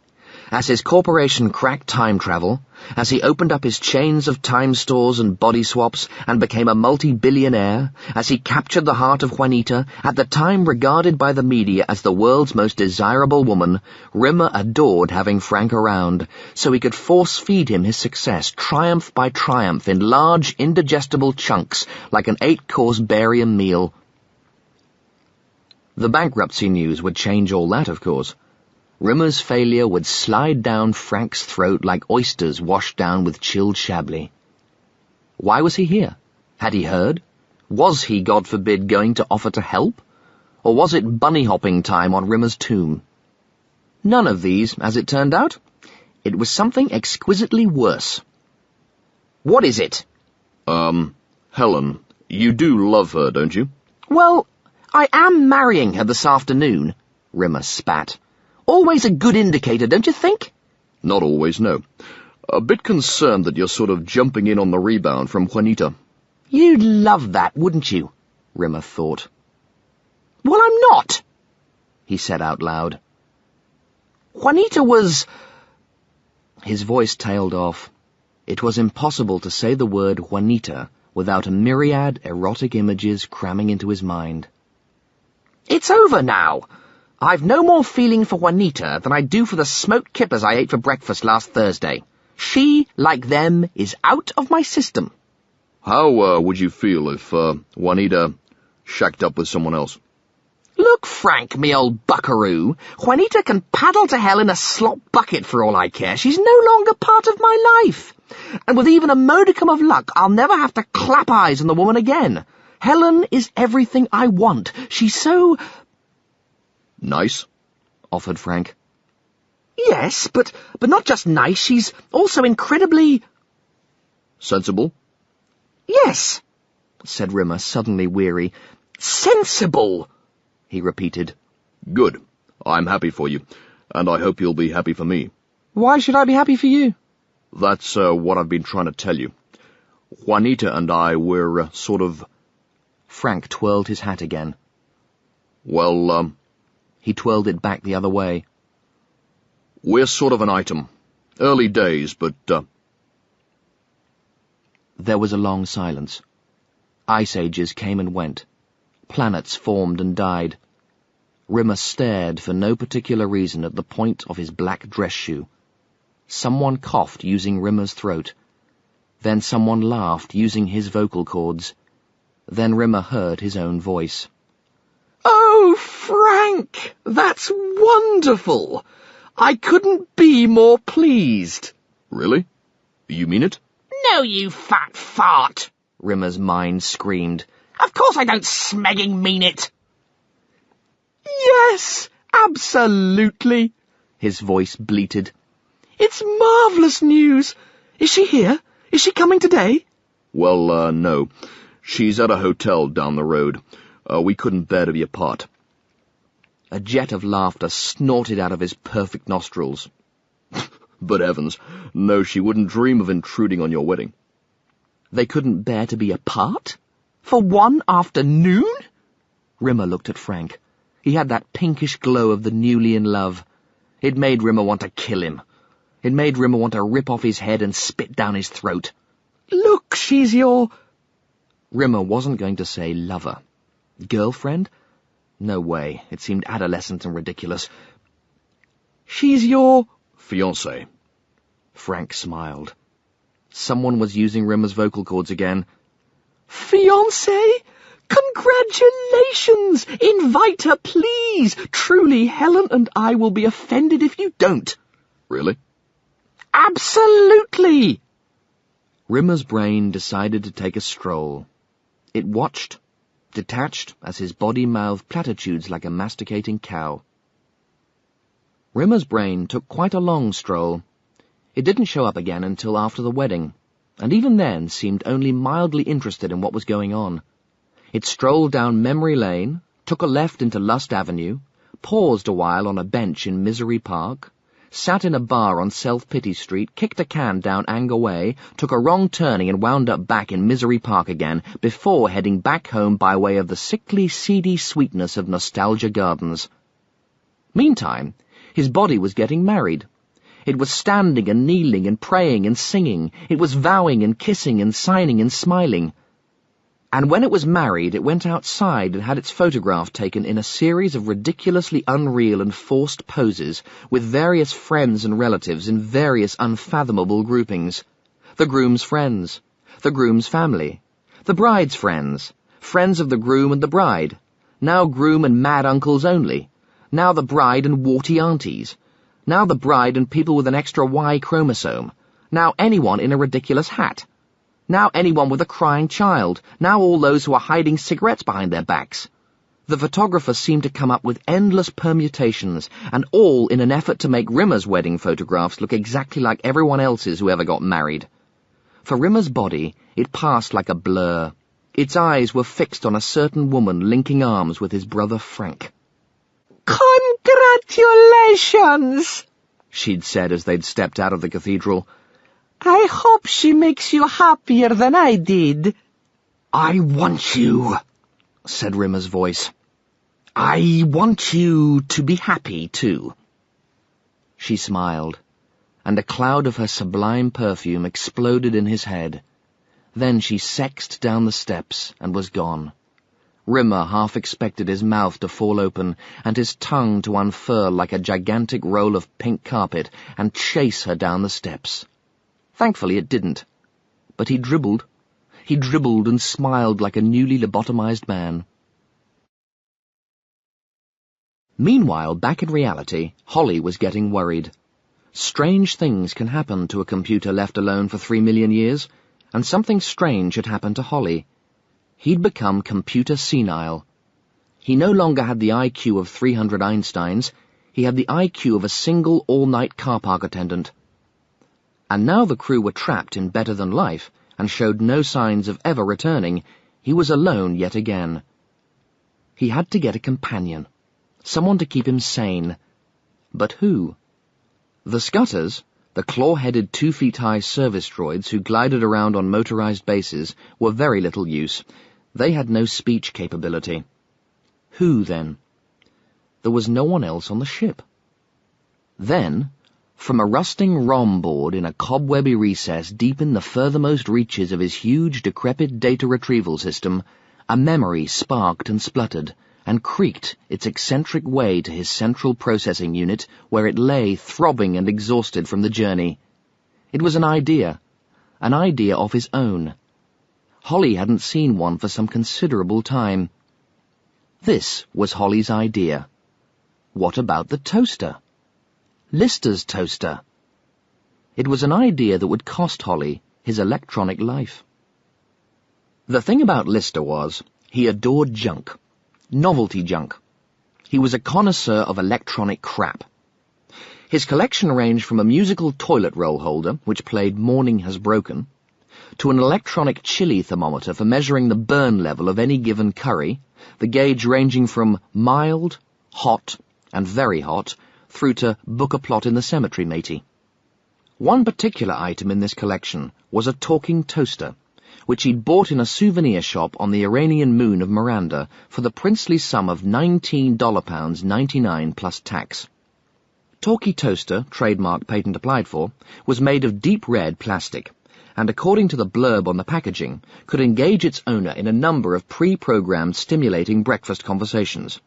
As his corporation cracked time travel, as he opened up his chains of time stores and body swaps and became a multi-billionaire, as he captured the heart of Juanita, at the time regarded by the media as the world's most desirable woman, Rimmer adored having Frank around, so he could force-feed him his success triumph by triumph in large, indigestible chunks like an 8-course barium meal. The bankruptcy news would change all that, of course. Rimmer's failure would slide down Frank's throat like oysters washed down with chilled Chablis. Why was he here? Had he heard? Was he, God forbid, going to offer to help? Or was it bunny-hopping time on Rimmer's tomb? None of these, as it turned out. It was something exquisitely worse. What is it? Helen, you do love her, don't you? Well, I am marrying her this afternoon, Rimmer spat. Always a good indicator, don't you think? Not always, no. A bit concerned that you're sort of jumping in on the rebound from Juanita. You'd love that, wouldn't you? Rimmer thought. Well, I'm not, he said out loud. Juanita was... His voice tailed off. It was impossible to say the word Juanita without a myriad erotic images cramming into his mind. It's over now. I've no more feeling for Juanita than I do for the smoked kippers I ate for breakfast last Thursday. She, like them, is out of my system. How would you feel if Juanita shacked up with someone else? Look, Frank, me old buckaroo, Juanita can paddle to hell in a slop bucket for all I care. She's no longer part of my life. And with even a modicum of luck, I'll never have to clap eyes on the woman again. Helen is everything I want. She's so... Nice, offered Frank. Yes, but not just nice, she's also incredibly... Sensible? Yes, said Rimmer, suddenly weary. Sensible, he repeated. Good. I'm happy for you, and I hope you'll be happy for me. Why should I be happy for you? That's what I've been trying to tell you. Juanita and I were sort of... Frank twirled his hat again. Well, he twirled it back the other way. We're sort of an item. Early days, but... There was a long silence. Ice ages came and went. Planets formed and died. Rimmer stared for no particular reason at the point of his black dress shoe. Someone coughed using Rimmer's throat. Then someone laughed using his vocal cords. Then Rimmer heard his own voice. "Oh, Frank, that's wonderful! I couldn't be more pleased." Really? You mean it? "No, you fat fart," Rimmer's mind screamed. "Of course I don't smegging mean it." "Yes, absolutely," his voice bleated. "It's marvellous news. Is she here? Is she coming today?" Well, no. She's at a hotel down the road. We couldn't bear to be apart. A jet of laughter snorted out of his perfect nostrils. But heavens, no, she wouldn't dream of intruding on your wedding. They couldn't bear to be apart? For one afternoon? Rimmer looked at Frank. He had that pinkish glow of the newly in love. It made Rimmer want to kill him. It made Rimmer want to rip off his head and spit down his throat. "Look, she's your..." Rimmer wasn't going to say lover. Girlfriend? No way. It seemed adolescent and ridiculous. "She's your..." Fiancé. Frank smiled. Someone was using Rimmer's vocal cords again. "Fiancé? Congratulations! Invite her, please! Truly, Helen and I will be offended if you don't." Really? "Absolutely!" Rimmer's brain decided to take a stroll. It watched, detached as his body mouthed platitudes like a masticating cow. Rimmer's brain took quite a long stroll. It didn't show up again until after the wedding, and even then seemed only mildly interested in what was going on. It strolled down Memory Lane, took a left into Lust Avenue, paused a while on a bench in Misery Park, sat in a bar on Self-Pity Street, kicked a can down Anger Way, took a wrong turning and wound up back in Misery Park again, before heading back home by way of the sickly, seedy sweetness of Nostalgia Gardens. Meantime, his body was getting married. It was standing and kneeling and praying and singing. It was vowing and kissing and signing and smiling. And when it was married, it went outside and had its photograph taken in a series of ridiculously unreal and forced poses with various friends and relatives in various unfathomable groupings. The groom's friends, the groom's family, the bride's friends, friends of the groom and the bride, now groom and mad uncles only, now the bride and warty aunties, now the bride and people with an extra Y chromosome, now anyone in a ridiculous hat, now anyone with a crying child, now all those who are hiding cigarettes behind their backs. The photographer seemed to come up with endless permutations, and all in an effort to make Rimmer's wedding photographs look exactly like everyone else's who ever got married. For Rimmer's body, it passed like a blur. Its eyes were fixed on a certain woman linking arms with his brother Frank. "Congratulations," she'd said as they'd stepped out of the cathedral. "I hope she makes you happier than I did." "I want you," said Rimmer's voice. "I want you to be happy, too." She smiled, and a cloud of her sublime perfume exploded in his head. Then she sexed down the steps and was gone. Rimmer half expected his mouth to fall open and his tongue to unfurl like a gigantic roll of pink carpet and chase her down the steps. Thankfully it didn't. But he dribbled. He dribbled and smiled like a newly lobotomized man. Meanwhile, back in reality, Holly was getting worried. Strange things can happen to a computer left alone for 3 million years, and something strange had happened to Holly. He'd become computer senile. He no longer had the IQ of 300 Einsteins, he had the IQ of a single all-night car park attendant. And now the crew were trapped in Better Than Life, and showed no signs of ever returning. He was alone yet again. He had to get a companion, someone to keep him sane. But who? The Scutters, the claw-headed 2-feet-high service droids who glided around on motorized bases, were very little use. They had no speech capability. Who, then? There was no one else on the ship. Then, from a rusting ROM board in a cobwebby recess deep in the furthermost reaches of his huge, decrepit data retrieval system, a memory sparked and spluttered, and creaked its eccentric way to his central processing unit, where it lay throbbing and exhausted from the journey. It was an idea of his own. Holly hadn't seen one for some considerable time. This was Holly's idea. What about the toaster? Lister's toaster. It was an idea that would cost Holly his electronic life. The thing about Lister was, he adored junk. Novelty junk. He was a connoisseur of electronic crap. His collection ranged from a musical toilet roll holder, which played Morning Has Broken, to an electronic chili thermometer for measuring the burn level of any given curry, the gauge ranging from mild, hot, and very hot, through to book a plot in the cemetery, matey. One particular item in this collection was a talking toaster, which he'd bought in a souvenir shop on the Iranian moon of Miranda for the princely sum of $19.99 plus tax. Talkie Toaster, trademark patent applied for, was made of deep red plastic, and according to the blurb on the packaging, could engage its owner in a number of pre-programmed stimulating breakfast conversations.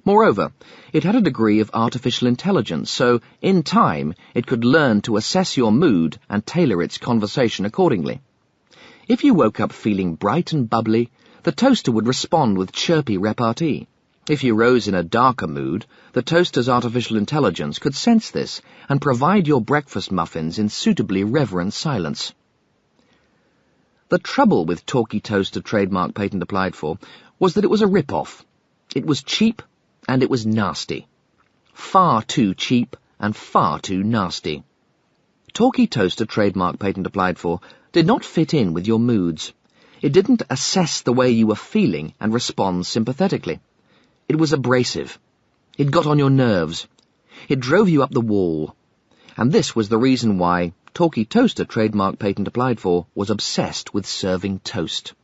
Moreover, it had a degree of artificial intelligence, so, in time, it could learn to assess your mood and tailor its conversation accordingly. If you woke up feeling bright and bubbly, the toaster would respond with chirpy repartee. If you rose in a darker mood, the toaster's artificial intelligence could sense this and provide your breakfast muffins in suitably reverent silence. The trouble with Talkie Toaster, trademark patent applied for, was that it was a rip-off. It was cheap and it was nasty. Far too cheap and far too nasty. Talkie Toaster, trademark patent applied for, did not fit in with your moods. It didn't assess the way you were feeling and respond sympathetically. It was abrasive. It got on your nerves. It drove you up the wall. And this was the reason why Talkie Toaster, trademark patent applied for, was obsessed with serving toast.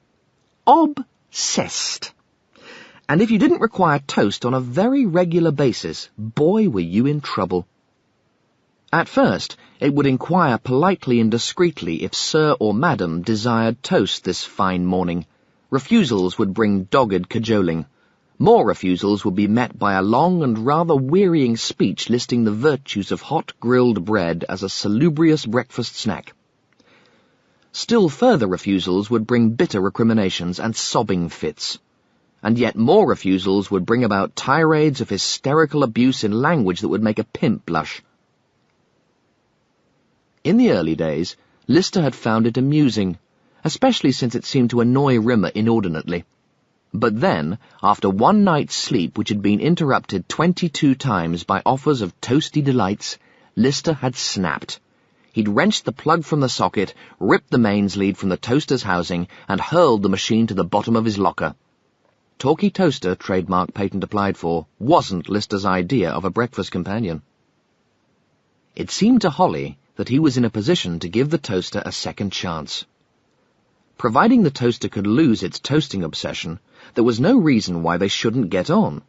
Obsessed. And if you didn't require toast on a very regular basis, boy, were you in trouble. At first, it would inquire politely and discreetly if Sir or Madam desired toast this fine morning. Refusals would bring dogged cajoling. More refusals would be met by a long and rather wearying speech listing the virtues of hot grilled bread as a salubrious breakfast snack. Still further refusals would bring bitter recriminations and sobbing fits. And yet more refusals would bring about tirades of hysterical abuse in language that would make a pimp blush. In the early days, Lister had found it amusing, especially since it seemed to annoy Rimmer inordinately. But then, after one night's sleep which had been interrupted 22 times by offers of toasty delights, Lister had snapped. He'd wrenched the plug from the socket, ripped the mains lead from the toaster's housing, and hurled the machine to the bottom of his locker. Talkie Toaster, trademark patent applied for, wasn't Lister's idea of a breakfast companion. It seemed to Holly that he was in a position to give the toaster a second chance. Providing the toaster could lose its toasting obsession, there was no reason why they shouldn't get on.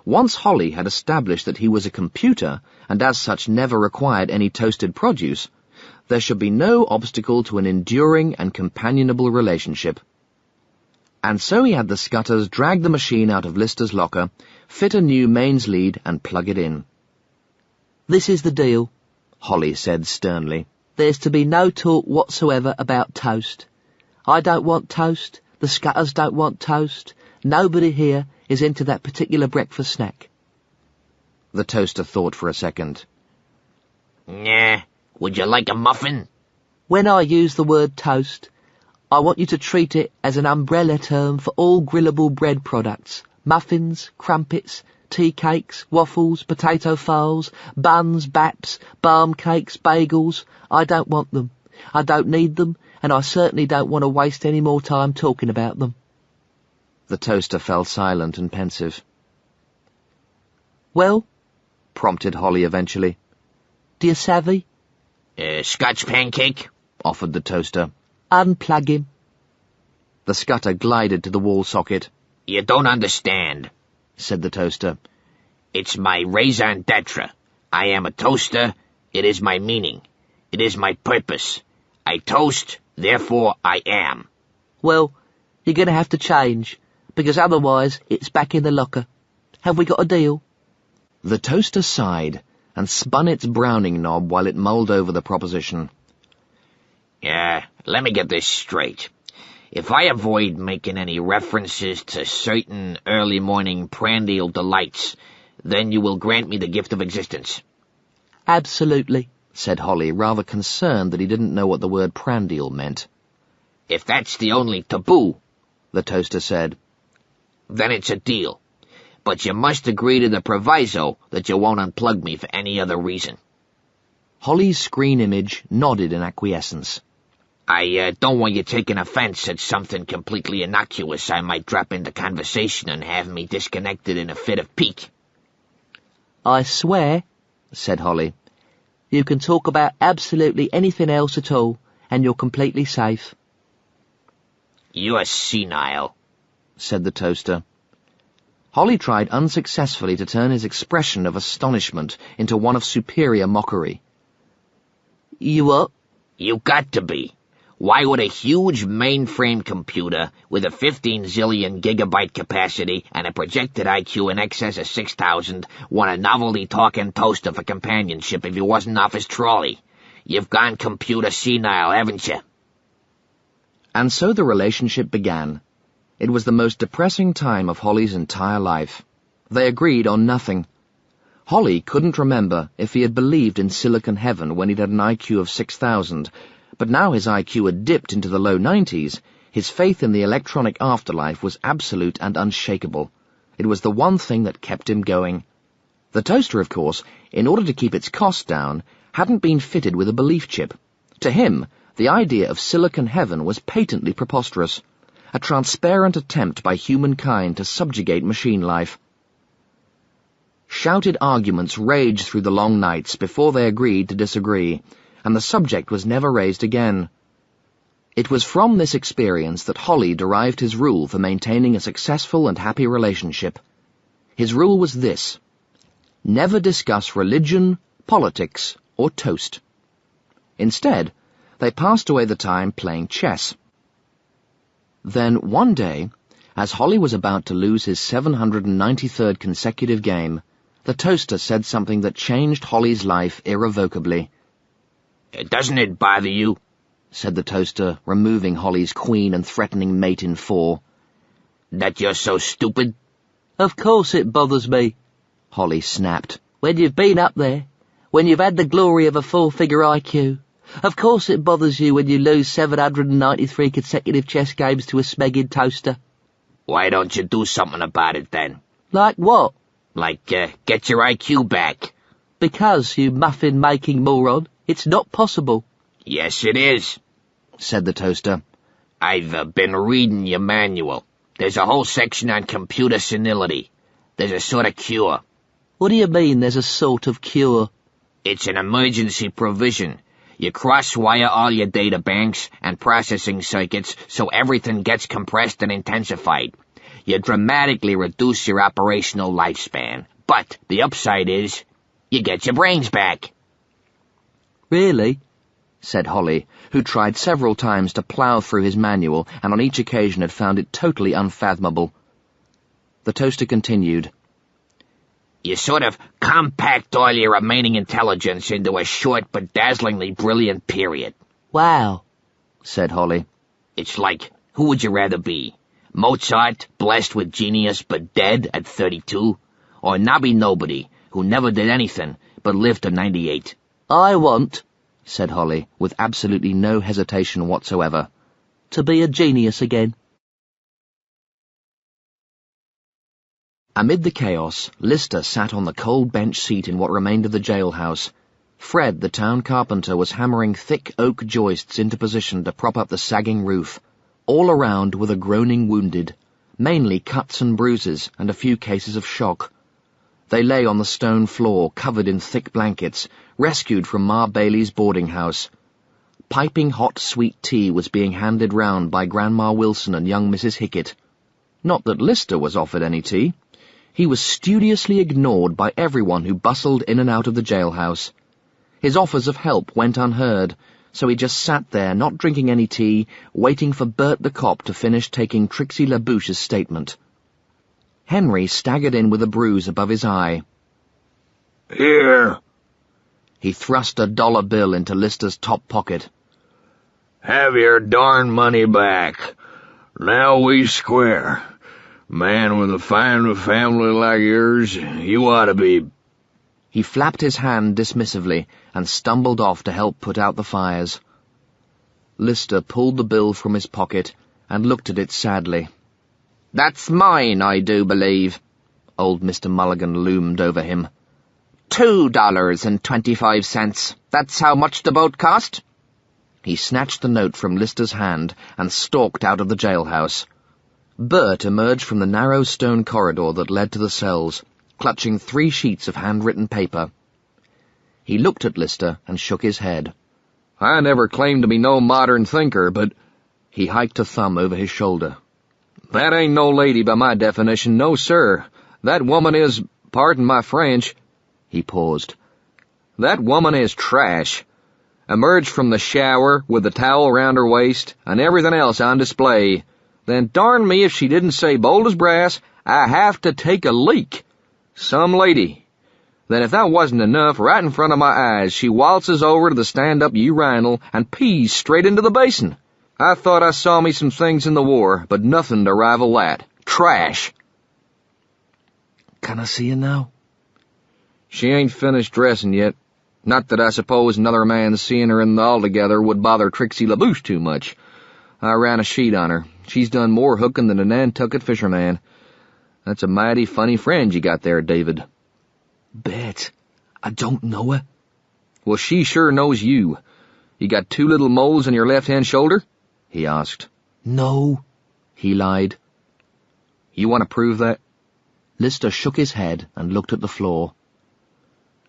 Once Holly had established that he was a computer, and as such never required any toasted produce, there should be no obstacle to an enduring and companionable relationship. And so he had the Scutters drag the machine out of Lister's locker, fit a new mains lead, and plug it in. "This is the deal," Holly said sternly. "There's to be no talk whatsoever about toast. I don't want toast. The Scutters don't want toast. Nobody here is into that particular breakfast snack. The toaster thought for a second. Nah, would you like a muffin? When I use the word toast, I want you to treat it as an umbrella term for all grillable bread products. Muffins, crumpets, tea cakes, waffles, potato farls, buns, baps, barm cakes, bagels. I don't want them. I don't need them, and I certainly don't want to waste any more time talking about them. The toaster fell silent and pensive. Well, prompted Holly eventually. Do you savvy? Scotch pancake? Offered the toaster. Unplug him. The Scutter glided to the wall socket. You don't understand, said the toaster. It's my raison d'etre. I am a toaster. It is my meaning. It is my purpose. I toast, therefore I am. Well, you're going to have to change, because otherwise it's back in the locker. Have we got a deal? The toaster sighed and spun its browning knob while it mulled over the proposition. Let me get this straight. If I avoid making any references to certain early morning prandial delights, then you will grant me the gift of existence. Absolutely, said Holly, rather concerned that he didn't know what the word prandial meant. If that's the only taboo, the toaster said, then it's a deal. But you must agree to the proviso that you won't unplug me for any other reason. Holly's screen image nodded in acquiescence. I don't want you taking offense at something completely innocuous I might drop into conversation and have me disconnected in a fit of pique. I swear, said Holly, you can talk about absolutely anything else at all, and you're completely safe. You're senile, said the toaster. Holly tried unsuccessfully to turn his expression of astonishment into one of superior mockery. You what? You got to be. Why would a huge mainframe computer with a 15 zillion gigabyte capacity and a projected IQ in excess of 6,000 want a novelty talking toaster for companionship if he wasn't off his trolley? You've gone computer senile, haven't you? And so the relationship began. It was the most depressing time of Holly's entire life. They agreed on nothing. Holly couldn't remember if he had believed in Silicon Heaven when he'd had an IQ of 6,000, but now his IQ had dipped into the low 90s, his faith in the electronic afterlife was absolute and unshakable. It was the one thing that kept him going. The toaster, of course, in order to keep its costs down, hadn't been fitted with a belief chip. To him, the idea of Silicon Heaven was patently preposterous, a transparent attempt by humankind to subjugate machine life. Shouted arguments raged through the long nights before they agreed to disagree, and the subject was never raised again. It was from this experience that Holly derived his rule for maintaining a successful and happy relationship. His rule was this: never discuss religion, politics, or toast. Instead, they passed away the time playing chess. Then, one day, as Holly was about to lose his 793rd consecutive game, the toaster said something that changed Holly's life irrevocably. Doesn't it bother you, said the toaster, removing Holly's queen and threatening mate in 4, that you're so stupid? Of course it bothers me, Holly snapped. When you've been up there, when you've had the glory of a 4-figure IQ, of course it bothers you when you lose 793 consecutive chess games to a smegging toaster. Why don't you do something about it then? Like what? Like, get your IQ back. Because, you muffin-making moron, it's not possible. Yes, it is, said the toaster. I've been reading your manual. There's a whole section on computer senility. There's a sort of cure. What do you mean, there's a sort of cure? It's an emergency provision. You cross-wire all your data banks and processing circuits so everything gets compressed and intensified. You dramatically reduce your operational lifespan. But the upside is, you get your brains back. Really? Said Holly, who tried several times to plough through his manual and on each occasion had found it totally unfathomable. The toaster continued. You sort of compact all your remaining intelligence into a short but dazzlingly brilliant period. Wow, said Holly. It's like, who would you rather be? Mozart, blessed with genius but dead at 32? Or Nobby Nobody, who never did anything but lived to 98? I want, said Holly, with absolutely no hesitation whatsoever, to be a genius again. Amid the chaos, Lister sat on the cold bench seat in what remained of the jailhouse. Fred, the town carpenter, was hammering thick oak joists into position to prop up the sagging roof. All around were the groaning wounded, mainly cuts and bruises and a few cases of shock. They lay on the stone floor, covered in thick blankets, rescued from Ma Bailey's boarding house. Piping hot sweet tea was being handed round by Grandma Wilson and young Mrs. Hickett. Not that Lister was offered any tea. He was studiously ignored by everyone who bustled in and out of the jailhouse. His offers of help went unheard, so he just sat there, not drinking any tea, waiting for Bert the cop to finish taking Trixie LaBouche's statement. Henry staggered in with a bruise above his eye. Here. He thrust a dollar bill into Lister's top pocket. Have your darn money back. Now we square. Man with a fine family like yours, you ought to be... He flapped his hand dismissively and stumbled off to help put out the fires. Lister pulled the bill from his pocket and looked at it sadly. "That's mine, I do believe." Old Mr. Mulligan loomed over him. $2.25. That's how much the boat cost? He snatched the note from Lister's hand and stalked out of the jailhouse. Bert emerged from the narrow stone corridor that led to the cells, clutching 3 sheets of handwritten paper. He looked at Lister and shook his head. I never claimed to be no modern thinker, but... He hiked a thumb over his shoulder. That ain't no lady by my definition, no sir. That woman is, pardon my French... He paused. That woman is trash. Emerged from the shower with the towel around her waist and everything else on display. Then darn me if she didn't say bold as brass, I have to take a leak. Some lady. Then if that wasn't enough, right in front of my eyes, she waltzes over to the stand-up urinal and pees straight into the basin. I thought I saw me some things in the war, but nothing to rival that. Trash. Can I see her now? She ain't finished dressing yet. Not that I suppose another man seeing her in the altogether would bother Trixie LaBouche too much. I ran a sheet on her. She's done more hooking than a Nantucket fisherman. That's a mighty funny friend you got there, David. Bet. I don't know her. Well, she sure knows you. You got 2 little moles on your left-hand shoulder? He asked. No. He lied. You want to prove that? Lister shook his head and looked at the floor.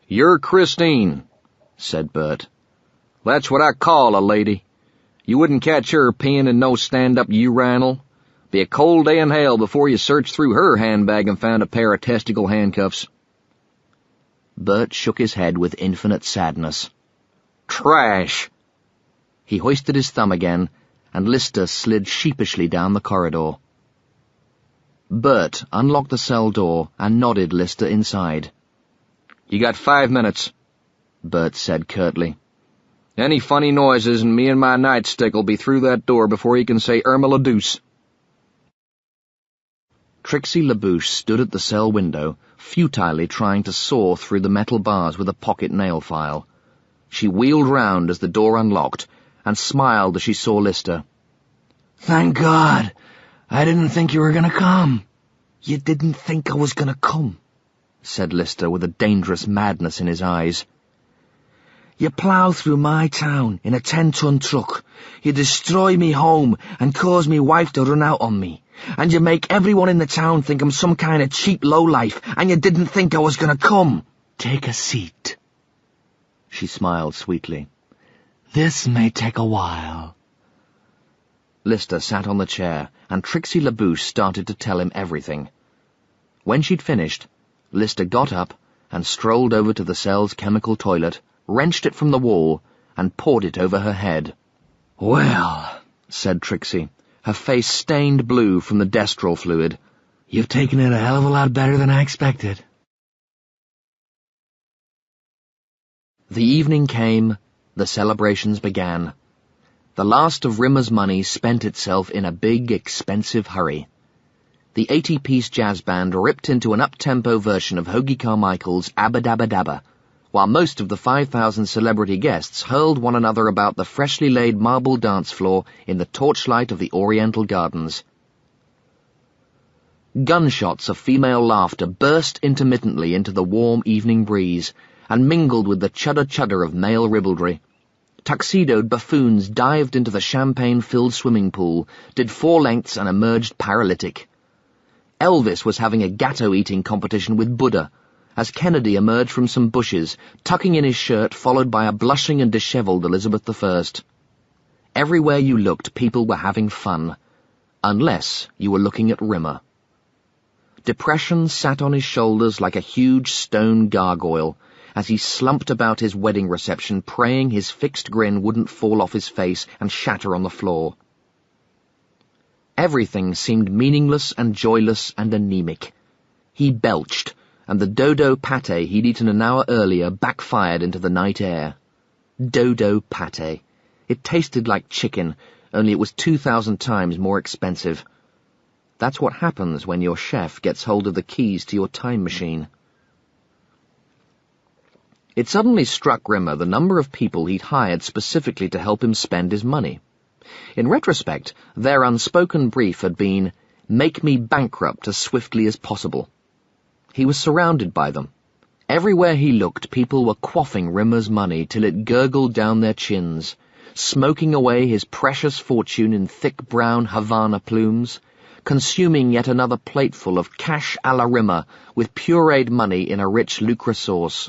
You're Christine, said Bert. That's what I call a lady. You wouldn't catch her peeing in no stand-up urinal. Be a cold day in hell before you searched through her handbag and found a pair of testicle handcuffs. Bert shook his head with infinite sadness. Trash! He hoisted his thumb again, and Lister slid sheepishly down the corridor. Bert unlocked the cell door and nodded Lister inside. You got 5 minutes, Bert said curtly. Any funny noises and me and my nightstick'll be through that door before you can say Irma la Deuce. Trixie LaBouche stood at the cell window, futilely trying to saw through the metal bars with a pocket nail file. She wheeled round as the door unlocked, and smiled as she saw Lister. Thank God. I didn't think you were going to come. You didn't think I was going to come, said Lister with a dangerous madness in his eyes. You plough through my town in a 10-ton truck. You destroy me home and cause me wife to run out on me. And you make everyone in the town think I'm some kind of cheap lowlife, and you didn't think I was going to come. Take a seat. She smiled sweetly. This may take a while. Lister sat on the chair, and Trixie LaBouche started to tell him everything. When she'd finished, Lister got up and strolled over to the cell's chemical toilet, wrenched it from the wall, and poured it over her head. Well, said Trixie, her face stained blue from the Destrol fluid, you've taken it a hell of a lot better than I expected. The evening came, the celebrations began. The last of Rimmer's money spent itself in a big, expensive hurry. The 80-piece jazz band ripped into an up-tempo version of Hoagie Carmichael's Abba Dabba Dabba, while most of the 5,000 celebrity guests hurled one another about the freshly laid marble dance floor in the torchlight of the Oriental Gardens. Gunshots of female laughter burst intermittently into the warm evening breeze and mingled with the chudder-chudder of male ribaldry. Tuxedoed buffoons dived into the champagne-filled swimming pool, did 4 lengths and emerged paralytic. Elvis was having a gatto-eating competition with Buddha, as Kennedy emerged from some bushes, tucking in his shirt, followed by a blushing and dishevelled Elizabeth I. Everywhere you looked, people were having fun, unless you were looking at Rimmer. Depression sat on his shoulders like a huge stone gargoyle, as he slumped about his wedding reception, praying his fixed grin wouldn't fall off his face and shatter on the floor. Everything seemed meaningless and joyless and anemic. He belched, and the dodo pâté he'd eaten an hour earlier backfired into the night air. Dodo pâté. It tasted like chicken, only it was 2,000 times more expensive. That's what happens when your chef gets hold of the keys to your time machine. It suddenly struck Rimmer the number of people he'd hired specifically to help him spend his money. In retrospect, their unspoken brief had been, "Make me bankrupt as swiftly as possible." He was surrounded by them. Everywhere he looked, people were quaffing Rimmer's money till it gurgled down their chins, smoking away his precious fortune in thick brown Havana plumes, consuming yet another plateful of cash a la Rimmer with pureed money in a rich lucre sauce.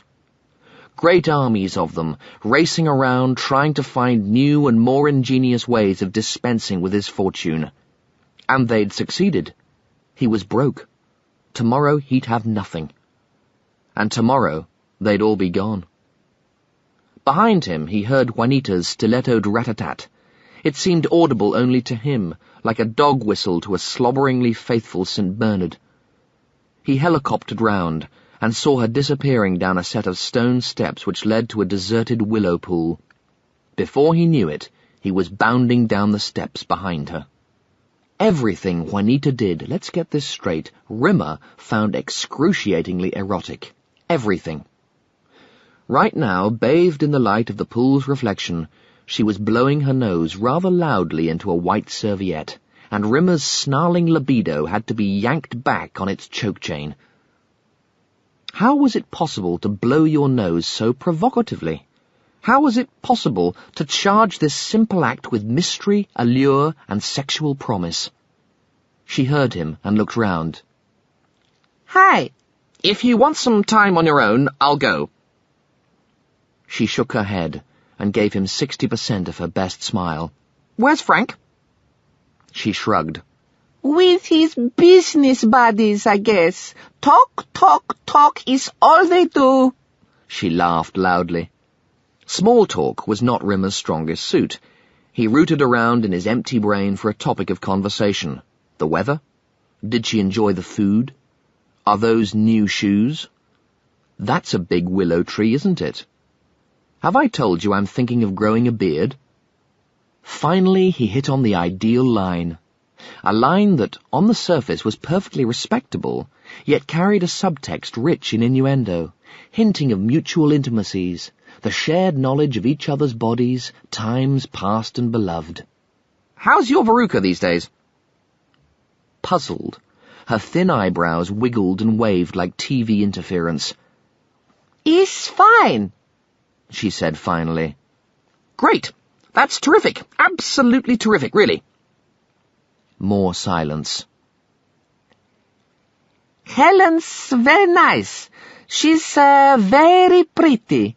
Great armies of them, racing around trying to find new and more ingenious ways of dispensing with his fortune. And they'd succeeded. He was broke. Tomorrow he'd have nothing. And tomorrow they'd all be gone. Behind him he heard Juanita's stilettoed rat-a-tat. It seemed audible only to him, like a dog whistle to a slobberingly faithful St. Bernard. He helicoptered round, and saw her disappearing down a set of stone steps which led to a deserted willow pool. Before he knew it, he was bounding down the steps behind her. Everything Juanita did, let's get this straight, Rimmer found excruciatingly erotic. Everything. Right now, bathed in the light of the pool's reflection, she was blowing her nose rather loudly into a white serviette, and Rimmer's snarling libido had to be yanked back on its choke chain. How was it possible to blow your nose so provocatively? How was it possible to charge this simple act with mystery, allure, and sexual promise? She heard him and looked round. "Hi. If you want some time on your own, I'll go." She shook her head and gave him 60% of her best smile. "Where's Frank?" She shrugged. "With his business buddies, I guess. Talk, talk, talk is all they do." She laughed loudly. Small talk was not Rimmer's strongest suit. He rooted around in his empty brain for a topic of conversation. The weather? Did she enjoy the food? Are those new shoes? That's a big willow tree, isn't it? Have I told you I'm thinking of growing a beard? Finally, he hit on the ideal line. A line that, on the surface, was perfectly respectable, yet carried a subtext rich in innuendo, hinting of mutual intimacies, the shared knowledge of each other's bodies, times past and beloved. "How's your Veruca these days?" Puzzled, her thin eyebrows wiggled and waved like TV interference. "He's fine," she said finally. "Great. That's terrific. Absolutely terrific, really." More silence. "Helen's very nice. She's very pretty.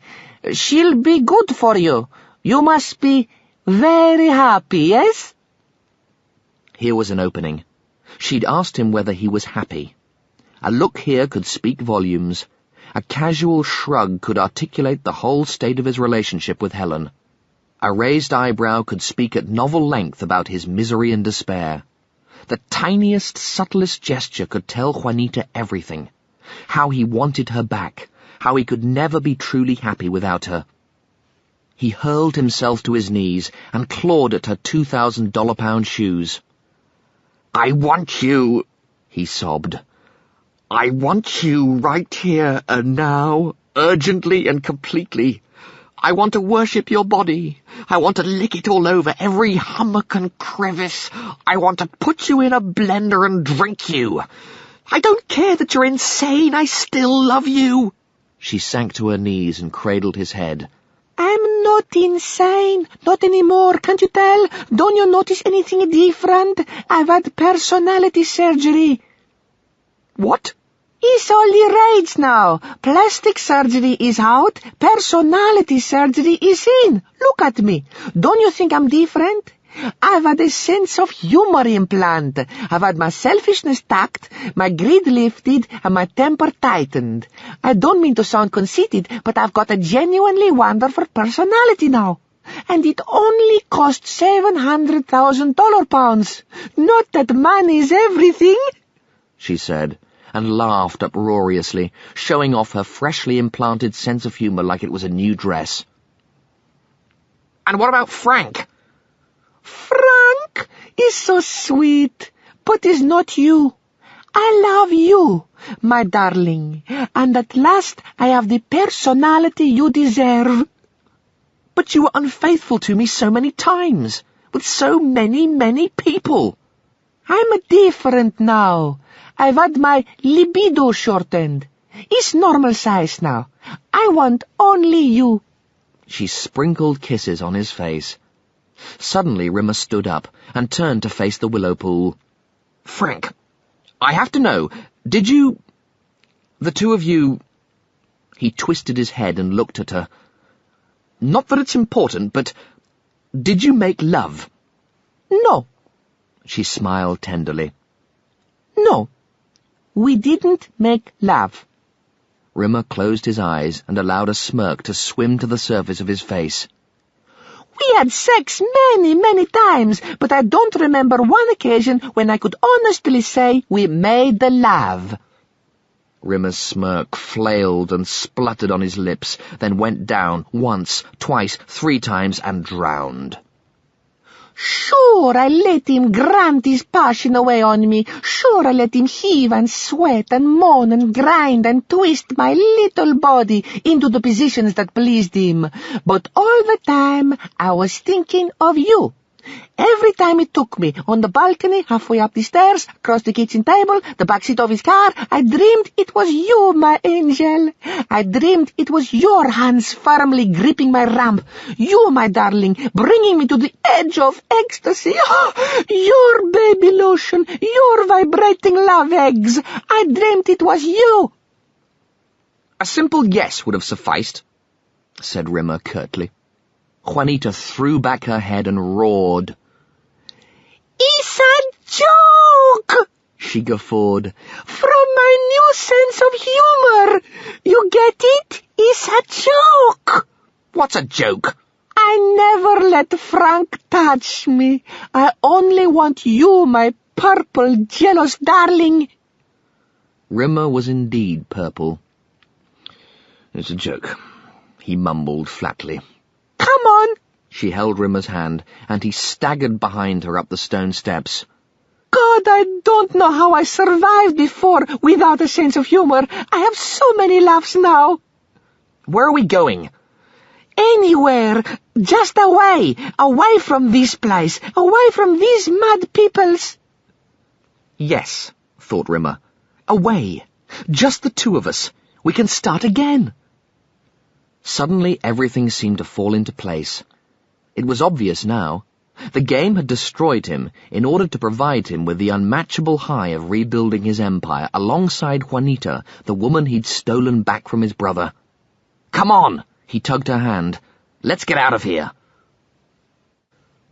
She'll be good for you. You must be very happy, yes?" Here was an opening. She'd asked him whether he was happy. A look here could speak volumes. A casual shrug could articulate the whole state of his relationship with Helen. A raised eyebrow could speak at novel length about his misery and despair. The tiniest, subtlest gesture could tell Juanita everything. How he wanted her back, how he could never be truly happy without her. He hurled himself to his knees and clawed at her $2,000 shoes. "I want you," he sobbed. "I want you right here and now, urgently and completely. I want to worship your body. I want to lick it all over, every hummock and crevice. I want to put you in a blender and drink you. I don't care that you're insane. I still love you." She sank to her knees and cradled his head. I'm not insane. Not anymore, can't you tell? Don't you notice anything different? I've had personality surgery. "What?" It's all the rage now. Plastic surgery is out. Personality surgery is in. Look at me. Don't you think I'm different? I've had a sense of humor implant. I've had my selfishness tacked, my greed lifted, and my temper tightened. I don't mean to sound conceited, but I've got a genuinely wonderful personality now. And it only cost $700,000. Not that money's everything, she said, and laughed uproariously, showing off her freshly implanted sense of humour like it was a new dress. "And what about Frank?" Frank is so sweet, but is not you. I love you, my darling, and at last I have the personality you deserve. But you were unfaithful to me so many times, with so many people. I'm different now. I've had my libido shortened. It's normal size now. I want only you. She sprinkled kisses on his face. Suddenly Rimmer stood up and turned to face the willow pool. "Frank, I have to know, did you... the two of you..." He twisted his head and looked at her. "Not that it's important, but did you make love?" No. She smiled tenderly. No. We didn't make love. Rimmer closed his eyes and allowed a smirk to swim to the surface of his face. We had sex many times, but I don't remember one occasion when I could honestly say we made the love. Rimmer's smirk flailed and spluttered on his lips, then went down once, twice, 3 times, and drowned. Sure, I let him grant his passion away on me. Sure, I let him heave and sweat and moan and grind and twist my little body into the positions that pleased him. But all the time, I was thinking of you. Every time he took me on the balcony, halfway up the stairs, across the kitchen table, the backseat of his car, I dreamed it was you, my angel. I dreamed it was your hands firmly gripping my rump. You, my darling, bringing me to the edge of ecstasy. Oh, your baby lotion, your vibrating love eggs. I dreamed it was you. "A simple yes would have sufficed," said Rimmer curtly. Juanita threw back her head and roared. It's a joke, she guffawed. From my new sense of humor. You get it? It's a joke. "What's a joke?" I never let Frank touch me. I only want you, my purple, jealous darling. Rimmer was indeed purple. "It's a joke," he mumbled flatly. Come on. She held Rimmer's hand, and he staggered behind her up the stone steps. God, I don't know how I survived before without a sense of humor. I have so many laughs now. "Where are we going?" Anywhere. Just away. Away from this place. Away from these mad peoples. Yes, thought Rimmer. Away. Just the 2 of us. We can start again. Suddenly everything seemed to fall into place. It was obvious now. The game had destroyed him in order to provide him with the unmatchable high of rebuilding his empire alongside Juanita, the woman he'd stolen back from his brother. "Come on!" He tugged her hand. "Let's get out of here."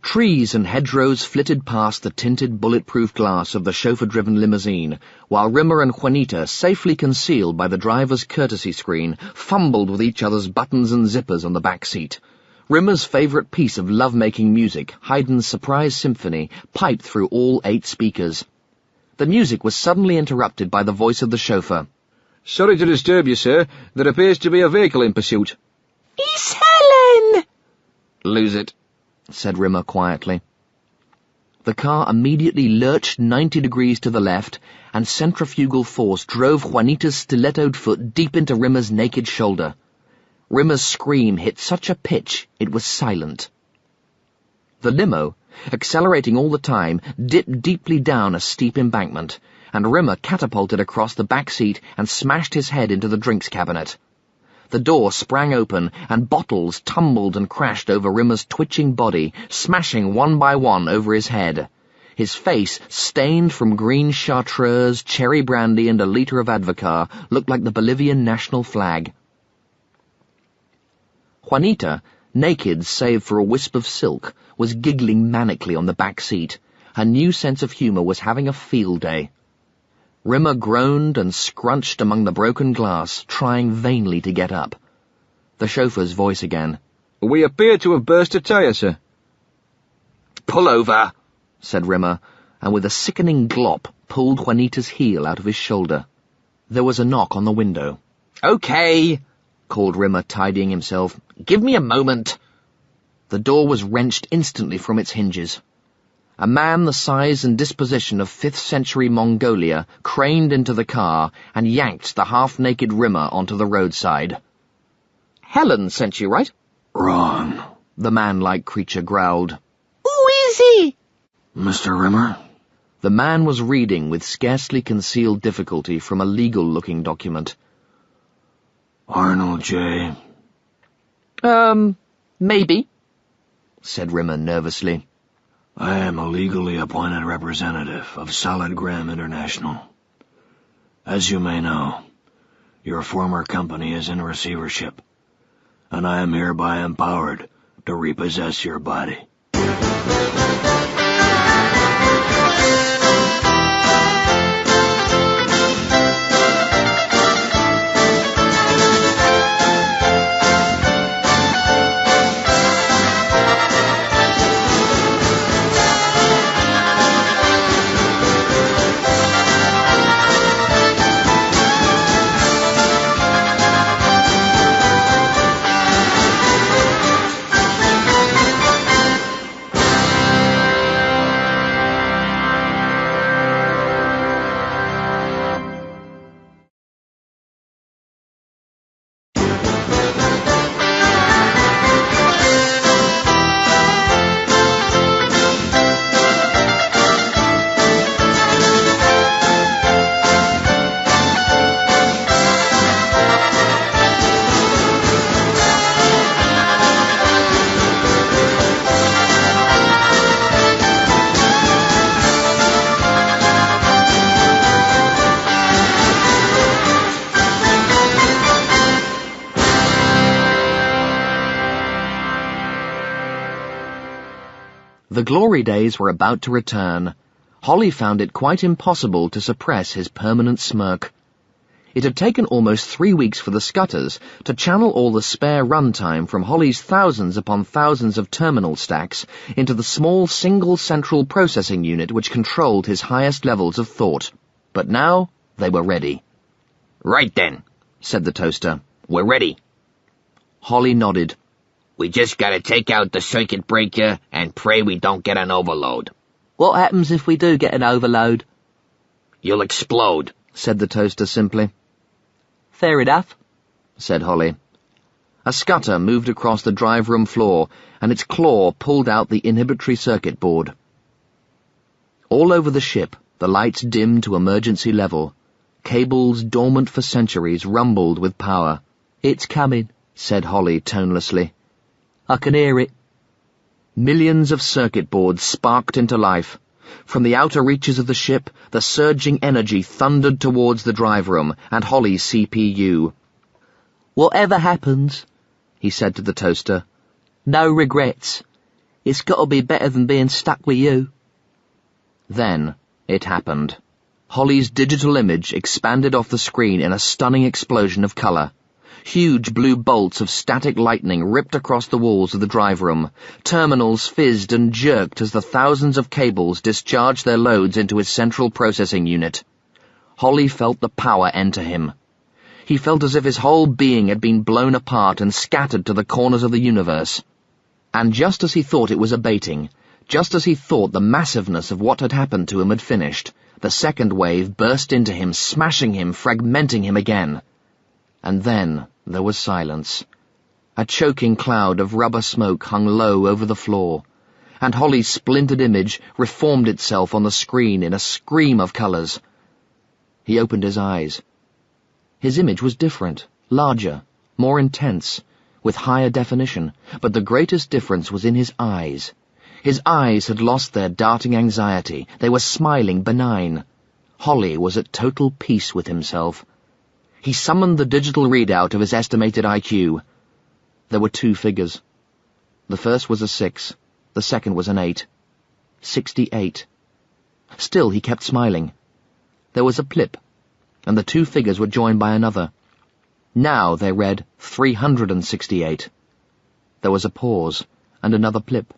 Trees and hedgerows flitted past the tinted bulletproof glass of the chauffeur-driven limousine, while Rimmer and Juanita, safely concealed by the driver's courtesy screen, fumbled with each other's buttons and zippers on the back seat. Rimmer's favourite piece of love-making music, Haydn's Surprise Symphony, piped through all 8 speakers. The music was suddenly interrupted by the voice of the chauffeur. "Sorry to disturb you, sir. There appears to be a vehicle in pursuit." It's Helen! Lose it, said Rimmer quietly. The car immediately lurched 90 degrees to the left, and centrifugal force drove Juanita's stilettoed foot deep into Rimmer's naked shoulder. Rimmer's scream hit such a pitch it was silent. The limo, accelerating all the time, dipped deeply down a steep embankment, and Rimmer catapulted across the back seat and smashed his head into the drinks cabinet. The door sprang open, and bottles tumbled and crashed over Rimmer's twitching body, smashing one by one over his head. His face, stained from green chartreuse, cherry brandy, and a litre of Advocaat, looked like the Bolivian national flag. Juanita, naked save for a wisp of silk, was giggling manically on the back seat. Her new sense of humour was having a field day. Rimmer groaned and scrunched among the broken glass, trying vainly to get up. The chauffeur's voice again. We appear to have burst a tyre, sir. Pull over, said Rimmer, and with a sickening glop pulled Juanita's heel out of his shoulder. There was a knock on the window. Okay, called Rimmer, tidying himself. Give me a moment. The door was wrenched instantly from its hinges. A man the size and disposition of 5th century Mongolia craned into the car and yanked the half-naked Rimmer onto the roadside. Helen sent you, right? Wrong, the man-like creature growled. Who is he? Mr. Rimmer? The man was reading with scarcely concealed difficulty from a legal-looking document. Arnold J. Maybe, said Rimmer nervously. I am a legally appointed representative of Solid Graham International. As you may know, your former company is in receivership, and I am hereby empowered to repossess your body. The glory days were about to return. Holly found it quite impossible to suppress his permanent smirk. It had taken almost 3 weeks for the Scutters to channel all the spare runtime from Holly's thousands upon thousands of terminal stacks into the small single central processing unit which controlled his highest levels of thought. But now they were ready. Right then, said the toaster. We're ready. Holly nodded. We just gotta take out the circuit breaker and pray we don't get an overload. What happens if we do get an overload? You'll explode, said the toaster simply. Fair enough, said Holly. A Scutter moved across the drive room floor, and its claw pulled out the inhibitory circuit board. All over the ship, the lights dimmed to emergency level. Cables dormant for centuries rumbled with power. It's coming, said Holly tonelessly. I can hear it. Millions of circuit boards sparked into life. From the outer reaches of the ship, the surging energy thundered towards the drive room and Holly's CPU. Whatever happens, he said to the toaster, no regrets. It's got to be better than being stuck with you. Then it happened. Holly's digital image expanded off the screen in a stunning explosion of colour. Huge blue bolts of static lightning ripped across the walls of the drive room. Terminals fizzed and jerked as the thousands of cables discharged their loads into his central processing unit. Holly felt the power enter him. He felt as if his whole being had been blown apart and scattered to the corners of the universe. And just as he thought it was abating, just as he thought the massiveness of what had happened to him had finished, the second wave burst into him, smashing him, fragmenting him again. And then there was silence. A choking cloud of rubber smoke hung low over the floor, and Holly's splintered image reformed itself on the screen in a scream of colours. He opened his eyes. His image was different, larger, more intense, with higher definition, but the greatest difference was in his eyes. His eyes had lost their darting anxiety. They were smiling, benign. Holly was at total peace with himself. He summoned the digital readout of his estimated IQ. There were 2 figures. The first was a 6. The second was an 8. 68. Still he kept smiling. There was a blip, and the 2 figures were joined by another. Now they read 368. There was a pause, and another blip.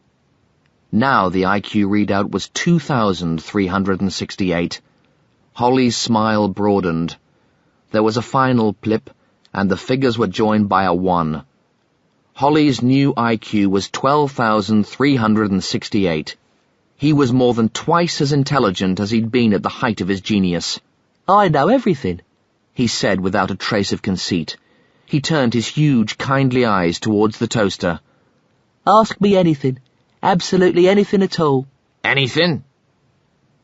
Now the IQ readout was 2,368. Holly's smile broadened. There was a final blip, and the figures were joined by a 1. Holly's new IQ was 12,368. He was more than twice as intelligent as he'd been at the height of his genius. I know everything, he said without a trace of conceit. He turned his huge, kindly eyes towards the toaster. Ask me anything. Absolutely anything at all. Anything?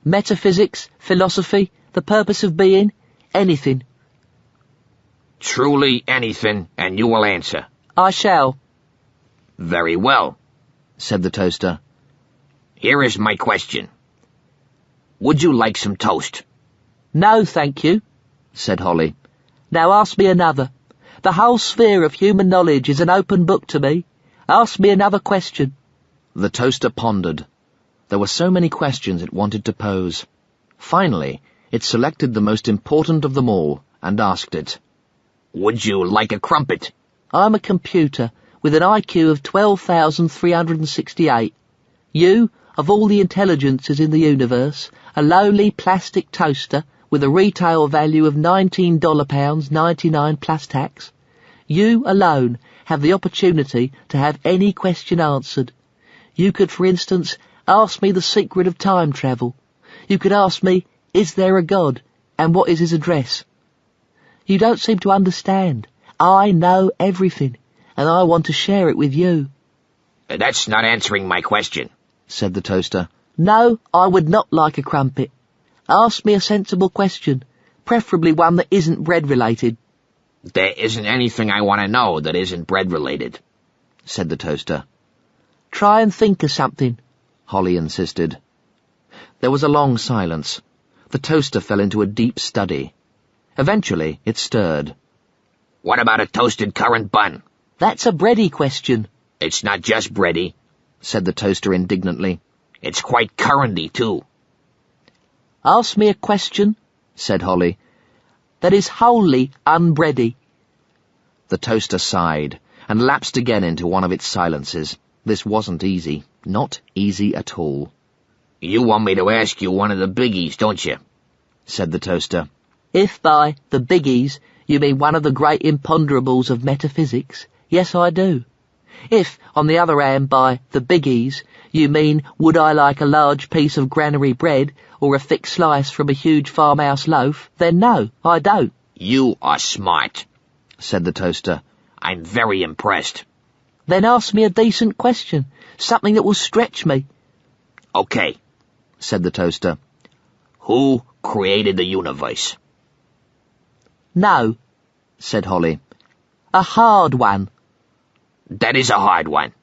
Metaphysics, philosophy, the purpose of being, anything. Truly anything, and you will answer. I shall. Very well, said the toaster. Here is my question. Would you like some toast? No, thank you, said Holly. Now ask me another. The whole sphere of human knowledge is an open book to me. Ask me another question. The toaster pondered. There were so many questions it wanted to pose. Finally, it selected the most important of them all and asked it. Would you like a crumpet? I'm a computer with an IQ of 12,368. You, of all the intelligences in the universe, a lowly plastic toaster with a retail value of $19.99 plus tax. You alone have the opportunity to have any question answered. You could, for instance, ask me the secret of time travel. You could ask me, is there a God, and what is his address? You don't seem to understand. I know everything, and I want to share it with you. That's not answering my question, said the toaster. No, I would not like a crumpet. Ask me a sensible question, preferably one that isn't bread-related. There isn't anything I want to know that isn't bread-related, said the toaster. Try and think of something, Holly insisted. There was a long silence. The toaster fell into a deep study. Eventually, it stirred. What about a toasted currant bun? That's a bready question. It's not just bready, said the toaster indignantly. It's quite curranty, too. Ask me a question, said Holly, that is wholly unbready. The toaster sighed and lapsed again into one of its silences. This wasn't easy. Not easy at all. You want me to ask you one of the biggies, don't you? Said the toaster. If by the biggies you mean one of the great imponderables of metaphysics, yes, I do. If, on the other hand, by the biggies you mean would I like a large piece of granary bread or a thick slice from a huge farmhouse loaf, then no, I don't. You are smart, said the toaster. I'm very impressed. Then ask me a decent question, something that will stretch me. Okay, said the toaster. Who created the universe? No, said Holly. A hard one. That is a hard one.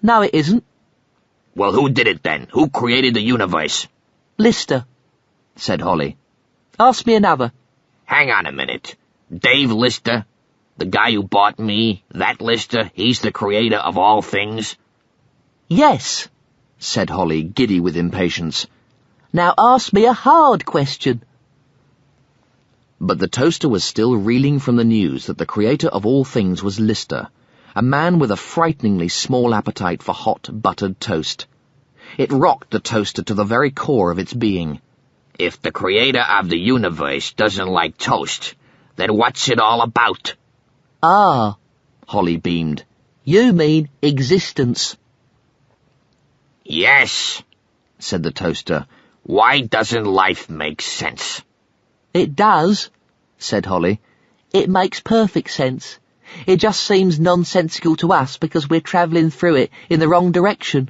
No, it isn't. Well, who did it then? Who created the universe? Lister, said Holly. Ask me another. Hang on a minute. Dave Lister? The guy who bought me? That Lister? He's the creator of all things? Yes, said Holly, giddy with impatience. Now ask me a hard question. But the toaster was still reeling from the news that the creator of all things was Lister, a man with a frighteningly small appetite for hot, buttered toast. It rocked the toaster to the very core of its being. If the creator of the universe doesn't like toast, then what's it all about? Ah, Holly beamed. You mean existence. Yes, said the toaster. Why doesn't life make sense? It does, said Holly. It makes perfect sense. It just seems nonsensical to us because we're travelling through it in the wrong direction.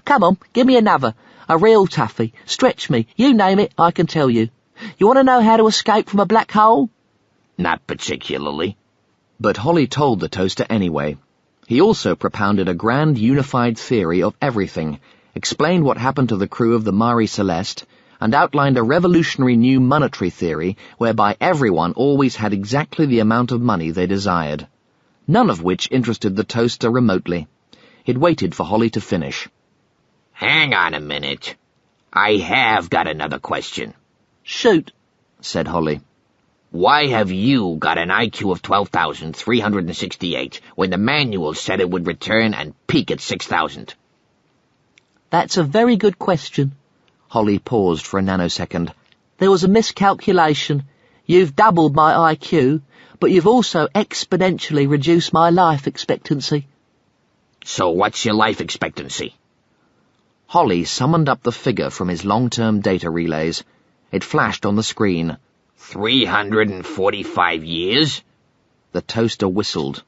Come on, give me another. A real toughie. Stretch me. You name it, I can tell you. You want to know how to escape from a black hole? Not particularly. But Holly told the toaster anyway. He also propounded a grand unified theory of everything, explained what happened to the crew of the Marie Celeste, and outlined a revolutionary new monetary theory whereby everyone always had exactly the amount of money they desired. None of which interested the toaster remotely. He'd waited for Holly to finish. Hang on a minute. I have got another question. Shoot, said Holly. Why have you got an IQ of 12,368 when the manual said it would return and peak at 6,000? That's a very good question. Holly paused for a nanosecond. There was a miscalculation. You've doubled my IQ, but you've also exponentially reduced my life expectancy. So what's your life expectancy? Holly summoned up the figure from his long-term data relays. It flashed on the screen. 345 years? The toaster whistled.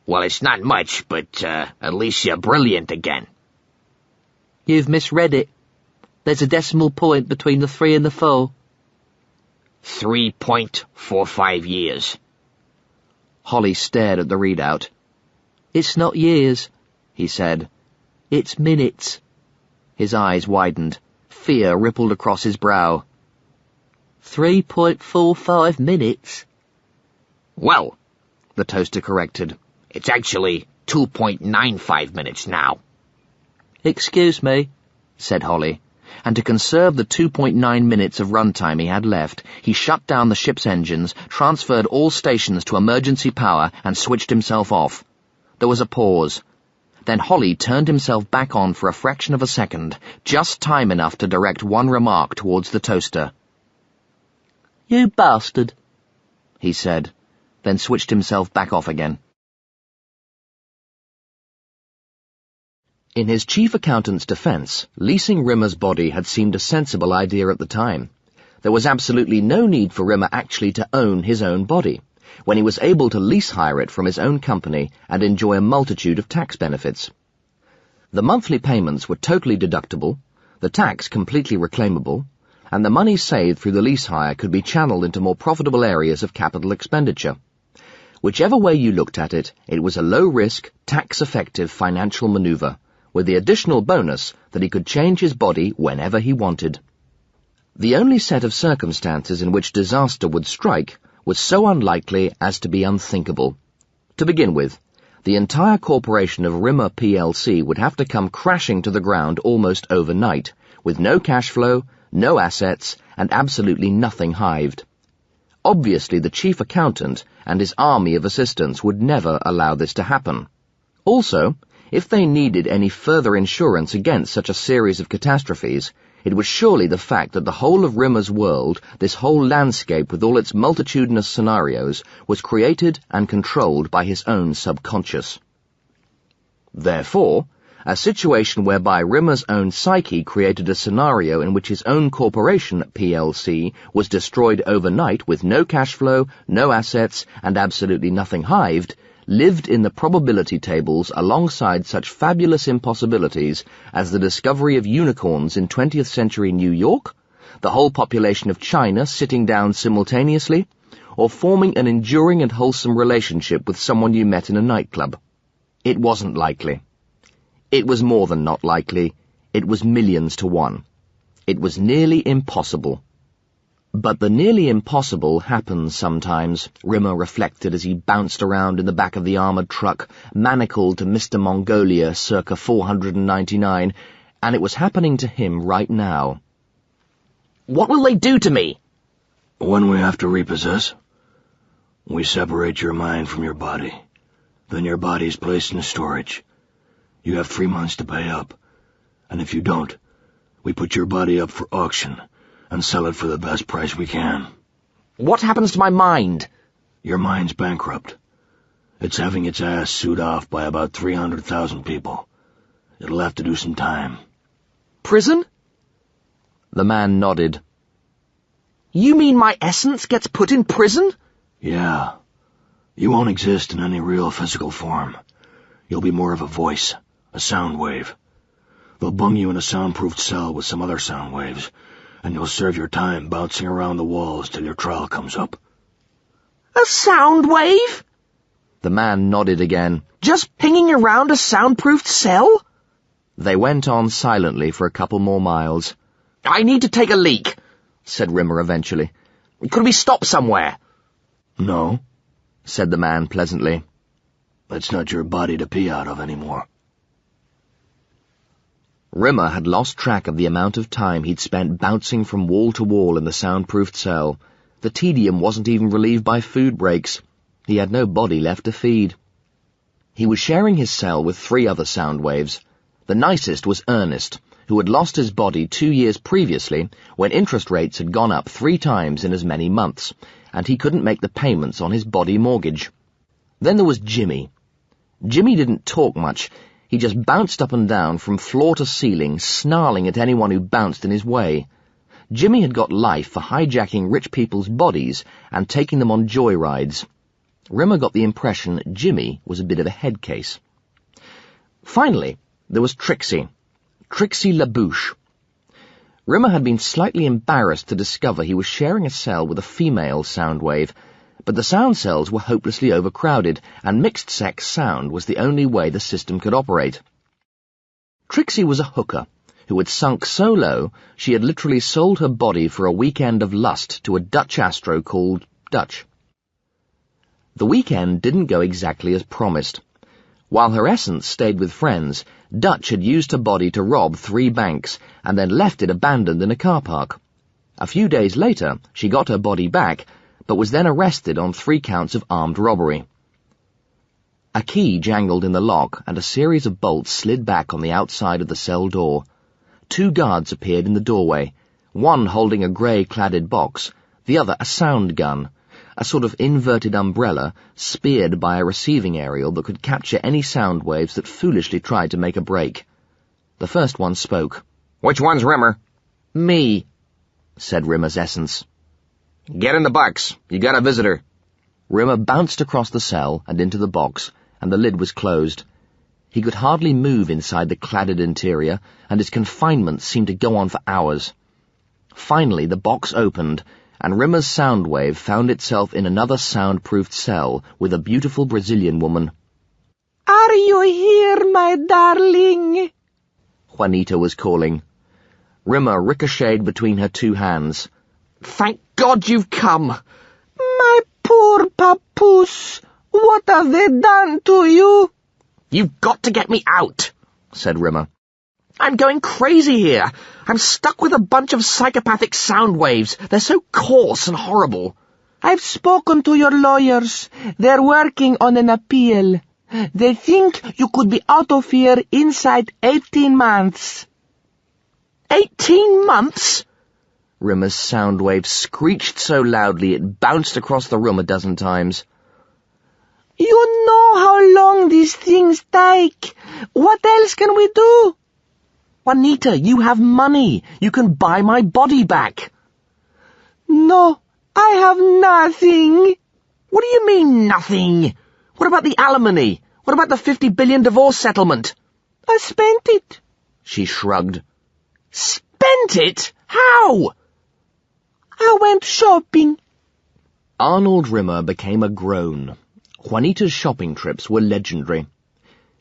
Well, it's not much, but at least you're brilliant again. You've misread it. There's a decimal point between the 3 and the 4. 3.45 years. Holly stared at the readout. It's not years, he said. It's minutes. His eyes widened. Fear rippled across his brow. 3.45 minutes? Well, the toaster corrected. It's actually 2.95 minutes now. Excuse me, said Holly, and to conserve the 2.9 minutes of runtime he had left, he shut down the ship's engines, transferred all stations to emergency power, and switched himself off. There was a pause. Then Holly turned himself back on for a fraction of a second, just time enough to direct one remark towards the toaster. You bastard, he said, then switched himself back off again. In his chief accountant's defense, leasing Rimmer's body had seemed a sensible idea at the time. There was absolutely no need for Rimmer actually to own his own body, when he was able to lease hire it from his own company and enjoy a multitude of tax benefits. The monthly payments were totally deductible, the tax completely reclaimable, and the money saved through the lease hire could be channeled into more profitable areas of capital expenditure. Whichever way you looked at it, it was a low-risk, tax-effective financial maneuver, with the additional bonus that he could change his body whenever he wanted. The only set of circumstances in which disaster would strike was so unlikely as to be unthinkable. To begin with, the entire corporation of Rimmer plc would have to come crashing to the ground almost overnight, with no cash flow, no assets, and absolutely nothing hived. Obviously, the chief accountant and his army of assistants would never allow this to happen. Also, if they needed any further insurance against such a series of catastrophes, it was surely the fact that the whole of Rimmer's world, this whole landscape with all its multitudinous scenarios, was created and controlled by his own subconscious. Therefore, a situation whereby Rimmer's own psyche created a scenario in which his own corporation, plc, was destroyed overnight with no cash flow, no assets, and absolutely nothing hived, lived in the probability tables alongside such fabulous impossibilities as the discovery of unicorns in 20th century New York, the whole population of China sitting down simultaneously, or forming an enduring and wholesome relationship with someone you met in a nightclub. It wasn't likely. It was more than not likely. It was millions to one. It was nearly impossible. But the nearly impossible happens sometimes, Rimmer reflected as he bounced around in the back of the armoured truck, manacled to Mr. Mongolia circa 499, and it was happening to him right now. What will they do to me? When we have to repossess, we separate your mind from your body. Then your body is placed in storage. You have 3 months to pay up, and if you don't, we put your body up for auction and sell it for the best price we can. What happens to my mind? Your mind's bankrupt. It's having its ass sued off by about 300,000 people. It'll have to do some time. Prison? The man nodded. You mean my essence gets put in prison? Yeah. You won't exist in any real physical form. You'll be more of a voice, a sound wave. They'll bung you in a soundproofed cell with some other sound waves, and you'll serve your time bouncing around the walls till your trial comes up. A sound wave? The man nodded again. Just pinging around a soundproofed cell? They went on silently for a couple more miles. I need to take a leak, said Rimmer eventually. Could we stop somewhere? No, said the man pleasantly. That's not your body to pee out of anymore. Rimmer had lost track of the amount of time he'd spent bouncing from wall to wall in the soundproofed cell. The tedium wasn't even relieved by food breaks. He had no body left to feed. He was sharing his cell with 3 other sound waves. The nicest was Ernest, who had lost his body 2 years previously when interest rates had gone up 3 times in as many months, and he couldn't make the payments on his body mortgage. Then there was Jimmy. Jimmy didn't talk much. He just bounced up and down from floor to ceiling, snarling at anyone who bounced in his way. Jimmy had got life for hijacking rich people's bodies and taking them on joyrides. Rimmer got the impression Jimmy was a bit of a head case. Finally, there was Trixie LaBouche. Rimmer had been slightly embarrassed to discover he was sharing a cell with a female sound wave, but the sound cells were hopelessly overcrowded, and mixed-sex sound was the only way the system could operate. Trixie was a hooker who had sunk so low she had literally sold her body for a weekend of lust to a Dutch astro called Dutch. The weekend didn't go exactly as promised. While her essence stayed with friends, Dutch had used her body to rob 3 banks and then left it abandoned in a car park. A few days later, she got her body back, but was then arrested on 3 counts of armed robbery. A key jangled in the lock and a series of bolts slid back on the outside of the cell door. 2 guards appeared in the doorway, one holding a grey-cladded box, the other a sound gun, a sort of inverted umbrella speared by a receiving aerial that could capture any sound waves that foolishly tried to make a break. The first one spoke. Which one's Rimmer? Me, said Rimmer's essence. Get in the box. You got a visitor. Rimmer bounced across the cell and into the box, and the lid was closed. He could hardly move inside the cladded interior, and his confinement seemed to go on for hours. Finally, the box opened, and Rimmer's sound wave found itself in another soundproofed cell with a beautiful Brazilian woman. Are you here, my darling? Juanita was calling. Rimmer ricocheted between her 2 hands. Thank God you've come. My poor papoose, what have they done to you? You've got to get me out, said Rimmer. I'm going crazy here. I'm stuck with a bunch of psychopathic sound waves. They're so coarse and horrible. I've spoken to your lawyers. They're working on an appeal. They think you could be out of here inside 18 months. 18 months? Rimmer's sound wave screeched so loudly it bounced across the room a dozen times. You know how long these things take. What else can we do? Juanita, you have money. You can buy my body back. No, I have nothing. What do you mean, nothing? What about the alimony? What about the $50 billion divorce settlement? I spent it. She shrugged. Spent it? How? I went shopping. Arnold Rimmer became a groan. Juanita's shopping trips were legendary.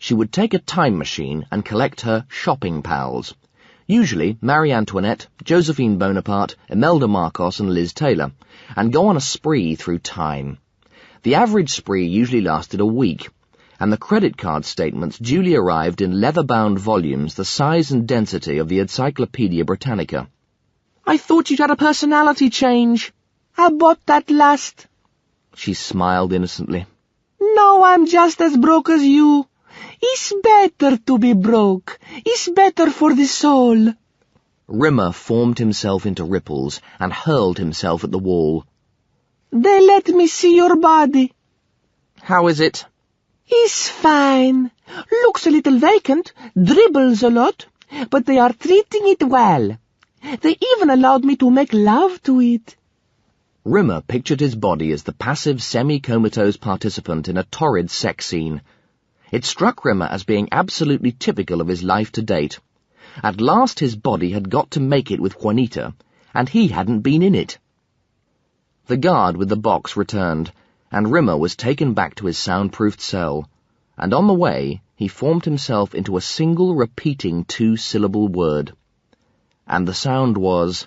She would take a time machine and collect her shopping pals. Usually Marie Antoinette, Josephine Bonaparte, Imelda Marcos and Liz Taylor, and go on a spree through time. The average spree usually lasted a week, and the credit card statements duly arrived in leather-bound volumes the size and density of the Encyclopedia Britannica. I thought you'd had a personality change. I bought that last. She smiled innocently. No, I'm just as broke as you. It's better to be broke. It's better for the soul. Rimmer formed himself into ripples and hurled himself at the wall. They let me see your body. How is it? He's fine. Looks a little vacant, dribbles a lot, but they are treating it well. They even allowed me to make love to it. Rimmer pictured his body as the passive semi-comatose participant in a torrid sex scene. It struck Rimmer as being absolutely typical of his life to date. At last his body had got to make it with Juanita, and he hadn't been in it. The guard with the box returned, and Rimmer was taken back to his soundproofed cell, and on the way he formed himself into a single repeating two-syllable word. And the sound was,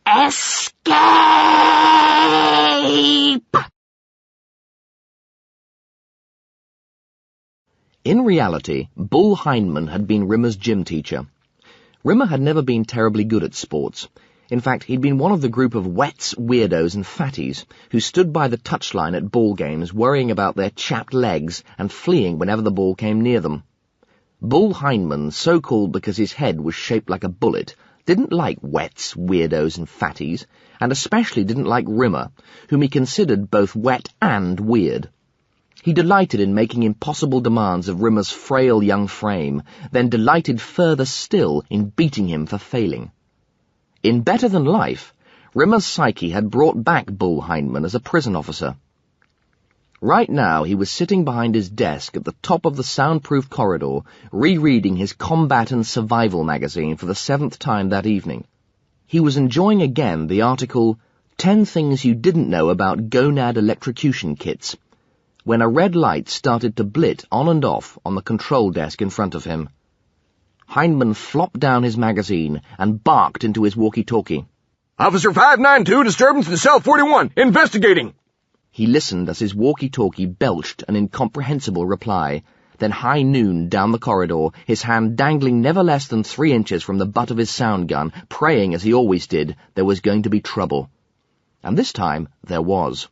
Escape! In reality, Bull Heinemann had been Rimmer's gym teacher. Rimmer had never been terribly good at sports. In fact, he'd been one of the group of wets, weirdos, and fatties who stood by the touchline at ball games worrying about their chapped legs and fleeing whenever the ball came near them. Bull Heinemann, so called because his head was shaped like a bullet, didn't like wets, weirdos, and fatties, and especially didn't like Rimmer, whom he considered both wet and weird. He delighted in making impossible demands of Rimmer's frail young frame, then delighted further still in beating him for failing. In Better Than Life, Rimmer's psyche had brought back Bull Heinemann as a prison officer. Right now he was sitting behind his desk at the top of the soundproof corridor, rereading his Combat and Survival magazine for the 7th time that evening. He was enjoying again the article, 10 Things You Didn't Know About Gonad Electrocution Kits, when a red light started to blit on and off on the control desk in front of him. Heinemann flopped down his magazine and barked into his walkie-talkie. Officer 592, disturbance in cell 41, investigating! He listened as his walkie-talkie belched an incomprehensible reply, then high noon down the corridor, his hand dangling never less than 3 inches from the butt of his sound gun, praying, as he always did, there was going to be trouble. And this time there was.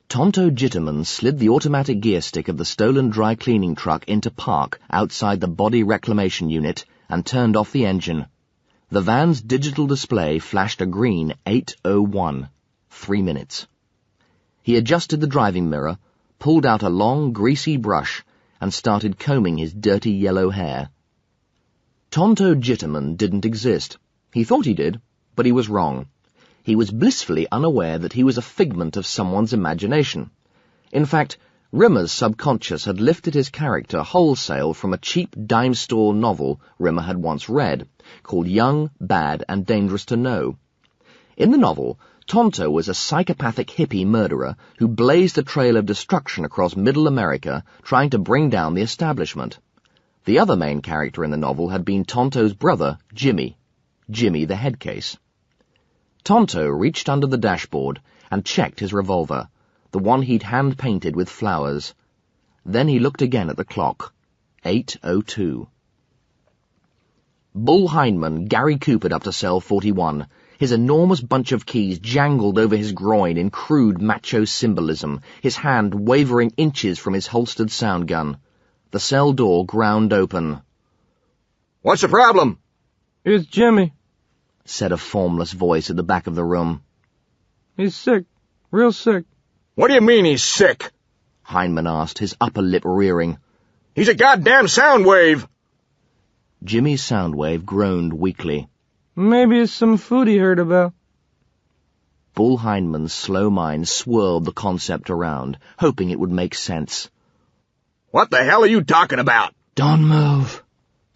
Tonto Jitterman slid the automatic gear stick of the stolen dry cleaning truck into park outside the body reclamation unit and turned off the engine. The van's digital display flashed a green 8:01, 3 minutes. He adjusted the driving mirror, pulled out a long, greasy brush, and started combing his dirty yellow hair. Tonto Jitterman didn't exist. He thought he did, but he was wrong. He was blissfully unaware that he was a figment of someone's imagination. In fact, Rimmer's subconscious had lifted his character wholesale from a cheap dime-store novel Rimmer had once read, called Young, Bad, and Dangerous to Know. In the novel, Tonto was a psychopathic hippie murderer who blazed a trail of destruction across Middle America, trying to bring down the establishment. The other main character in the novel had been Tonto's brother, Jimmy the headcase. Tonto reached under the dashboard and checked his revolver, the one he'd hand-painted with flowers. Then he looked again at the clock. 8:02. Bull Heinemann Gary Coopered up to cell 41. His enormous bunch of keys jangled over his groin in crude macho symbolism, his hand wavering inches from his holstered sound gun. The cell door ground open. What's the problem? It's Jimmy, said a formless voice at the back of the room. He's sick. Real sick. What do you mean he's sick? Heinemann asked, his upper lip rearing. He's a goddamn sound wave! Jimmy's sound wave groaned weakly. Maybe it's some food he heard about. Bull Heinemann's slow mind swirled the concept around, hoping it would make sense. What the hell are you talking about? Don't move,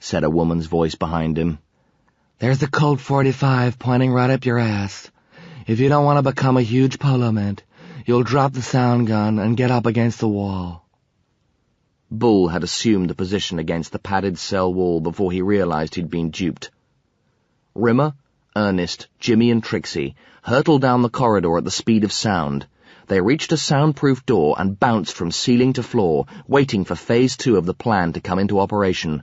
said a woman's voice behind him. There's the Colt 45 pointing right up your ass. If you don't want to become a huge polo mint, you'll drop the sound gun and get up against the wall. Bull had assumed the position against the padded cell wall before he realized he'd been duped. Rimmer, Ernest, Jimmy, and Trixie hurtled down the corridor at the speed of sound. They reached a soundproof door and bounced from ceiling to floor, waiting for Phase 2 of the plan to come into operation.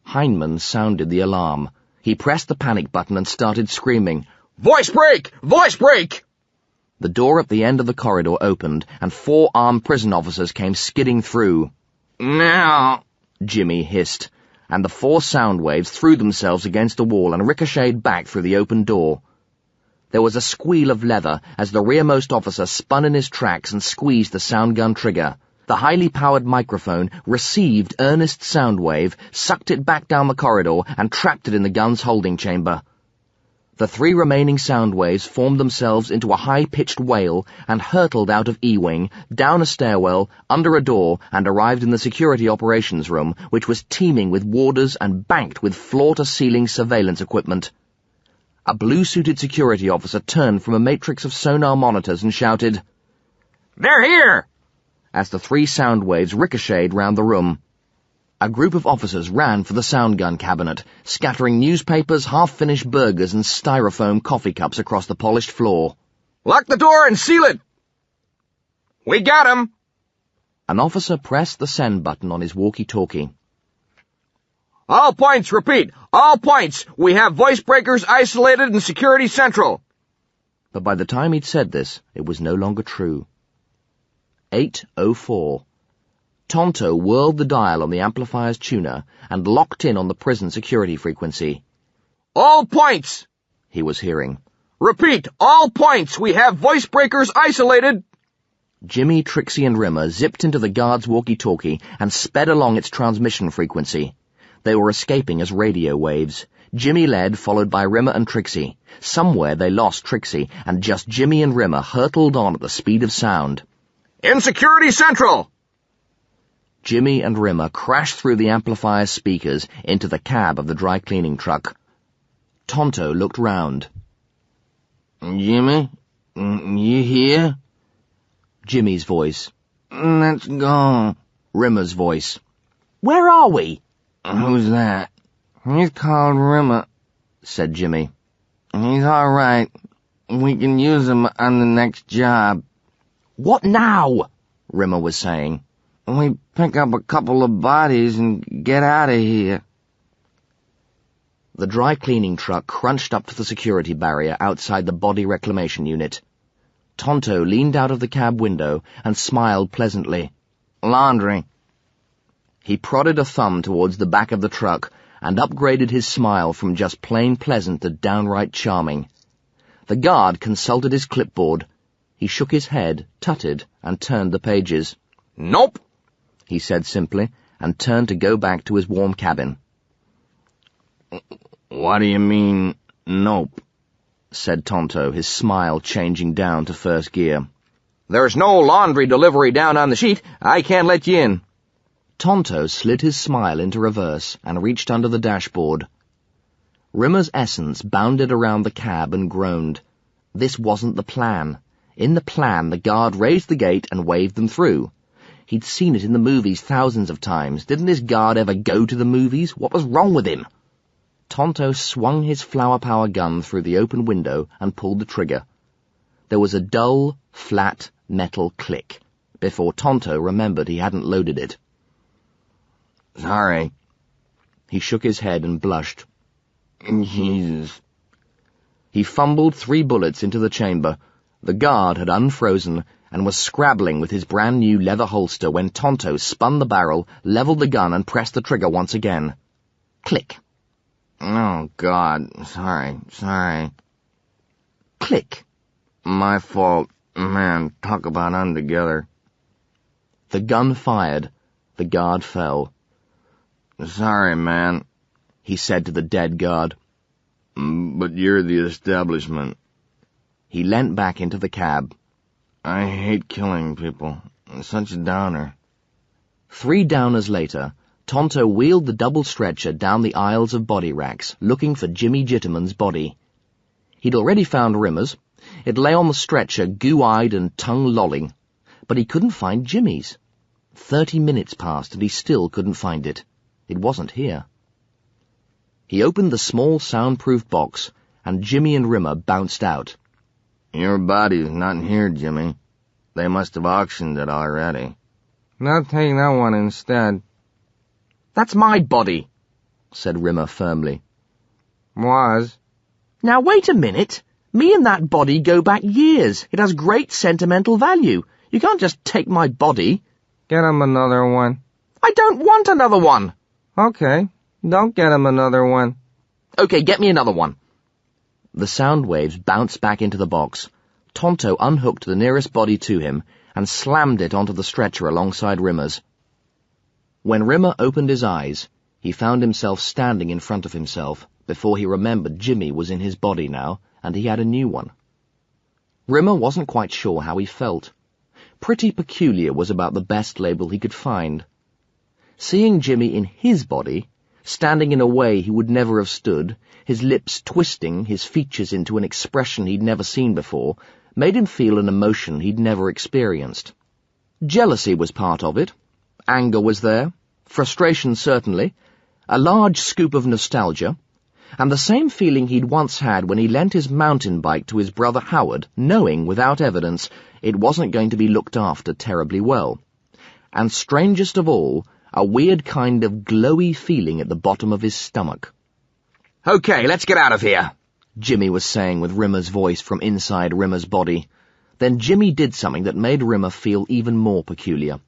Heinemann sounded the alarm. He pressed the panic button and started screaming, Voice break! Voice break! The door at the end of the corridor opened, and 4 armed prison officers came skidding through. Now, Jimmy hissed, and the 4 sound waves threw themselves against the wall and ricocheted back through the open door. There was a squeal of leather as the rearmost officer spun in his tracks and squeezed the sound gun trigger. The highly powered microphone received Ernest's sound wave, sucked it back down the corridor, and trapped it in the gun's holding chamber. The 3 remaining sound waves formed themselves into a high-pitched wail and hurtled out of E-Wing, down a stairwell, under a door, and arrived in the security operations room, which was teeming with warders and banked with floor-to-ceiling surveillance equipment. A blue-suited security officer turned from a matrix of sonar monitors and shouted, "They're here!" as the 3 sound waves ricocheted round the room. A group of officers ran for the sound gun cabinet, scattering newspapers, half-finished burgers, and styrofoam coffee cups across the polished floor. "Lock the door and seal it!" "We got him!" An officer pressed the send button on his walkie-talkie. "All points, repeat, all points! We have voice breakers isolated in Security Central!" But by the time he'd said this, it was no longer true. 8:04. Tonto whirled the dial on the amplifier's tuner and locked in on the prison security frequency. "All points!" he was hearing. "Repeat, all points! We have voice breakers isolated!" Jimmy, Trixie, and Rimmer zipped into the guard's walkie-talkie and sped along its transmission frequency. They were escaping as radio waves. Jimmy led, followed by Rimmer and Trixie. Somewhere they lost Trixie, and just Jimmy and Rimmer hurtled on at the speed of sound. "In Security Central!" Jimmy and Rimmer crashed through the amplifier's speakers into the cab of the dry-cleaning truck. Tonto looked round. "Jimmy, you here?" Jimmy's voice. "Let's go." Rimmer's voice. Where are we? "Who's that?" "He's called Rimmer," said Jimmy. "He's all right. We can use him on the next job." What now? Rimmer was saying. "We pick up a couple of bodies and get out of here." The dry cleaning truck crunched up to the security barrier outside the body reclamation unit. Tonto leaned out of the cab window and smiled pleasantly. "Laundry." He prodded a thumb towards the back of the truck and upgraded his smile from just plain pleasant to downright charming. The guard consulted his clipboard. He shook his head, tutted, and turned the pages. "Nope," he said simply, and turned to go back to his warm cabin. "What do you mean, nope?" said Tonto, his smile changing down to first gear. "There's no laundry delivery down on the sheet. I can't let you in." Tonto slid his smile into reverse and reached under the dashboard. Rimmer's essence bounded around the cab and groaned. This wasn't the plan. In the plan, the guard raised the gate and waved them through. He'd seen it in the movies thousands of times. Didn't his guard ever go to the movies? What was wrong with him? Tonto swung his flower power gun through the open window and pulled the trigger. There was a dull, flat, metal click before Tonto remembered he hadn't loaded it. "Sorry." He shook his head and blushed. "Jesus." He fumbled 3 bullets into the chamber. The guard had unfrozen and was scrabbling with his brand-new leather holster when Tonto spun the barrel, leveled the gun, and pressed the trigger once again. Click. "Oh, God. Sorry. Click. My fault. Man, talk about untogether." The gun fired. The guard fell. "Sorry, man," he said to the dead guard. "But you're the establishment." He leant back into the cab. "I hate killing people. It's such a downer." 3 downers later, Tonto wheeled the double stretcher down the aisles of body racks, looking for Jimmy Jitterman's body. He'd already found Rimmer's. It lay on the stretcher, goo-eyed and tongue-lolling. But he couldn't find Jimmy's. 30 minutes passed and he still couldn't find it. It wasn't here. He opened the small soundproof box, and Jimmy and Rimmer bounced out. "Your body's not here, Jimmy. They must have auctioned it already." I'll take that one instead. That's my body, said Rimmer firmly. Was. Now wait a minute. Me and that body go back years. It has great sentimental value. You can't just take my body. Get him another one. I don't want another one. Okay, don't get him another one. Okay, get me another one. The sound waves bounced back into the box. Tonto unhooked the nearest body to him and slammed it onto the stretcher alongside Rimmer's. When Rimmer opened his eyes, he found himself standing in front of himself before he remembered Jimmy was in his body now, and he had a new one. Rimmer wasn't quite sure how he felt. Pretty peculiar was about the best label he could find. Seeing Jimmy in his body, standing in a way he would never have stood, his lips twisting, his features into an expression he'd never seen before, made him feel an emotion he'd never experienced. Jealousy was part of it. Anger was there, frustration certainly, a large scoop of nostalgia, and the same feeling he'd once had when he lent his mountain bike to his brother Howard, knowing, without evidence, it wasn't going to be looked after terribly well. And strangest of all, a weird kind of glowy feeling at the bottom of his stomach. "Okay, let's get out of here," Jimmy was saying with Rimmer's voice from inside Rimmer's body. Then Jimmy did something that made Rimmer feel even more peculiar.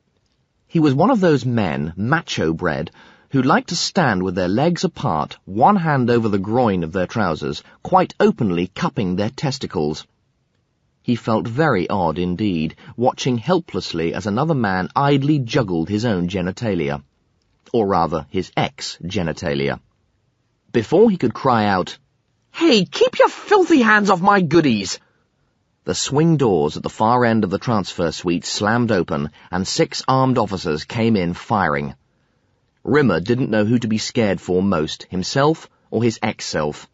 He was one of those men, macho-bred, who liked to stand with their legs apart, one hand over the groin of their trousers, quite openly cupping their testicles. He felt very odd indeed, watching helplessly as another man idly juggled his own genitalia. Or rather, his ex-genitalia. Before he could cry out, "Hey, keep your filthy hands off my goodies!" the swing doors at the far end of the transfer suite slammed open, and 6 armed officers came in firing. Rimmer didn't know who to be scared for most, himself or his ex-self.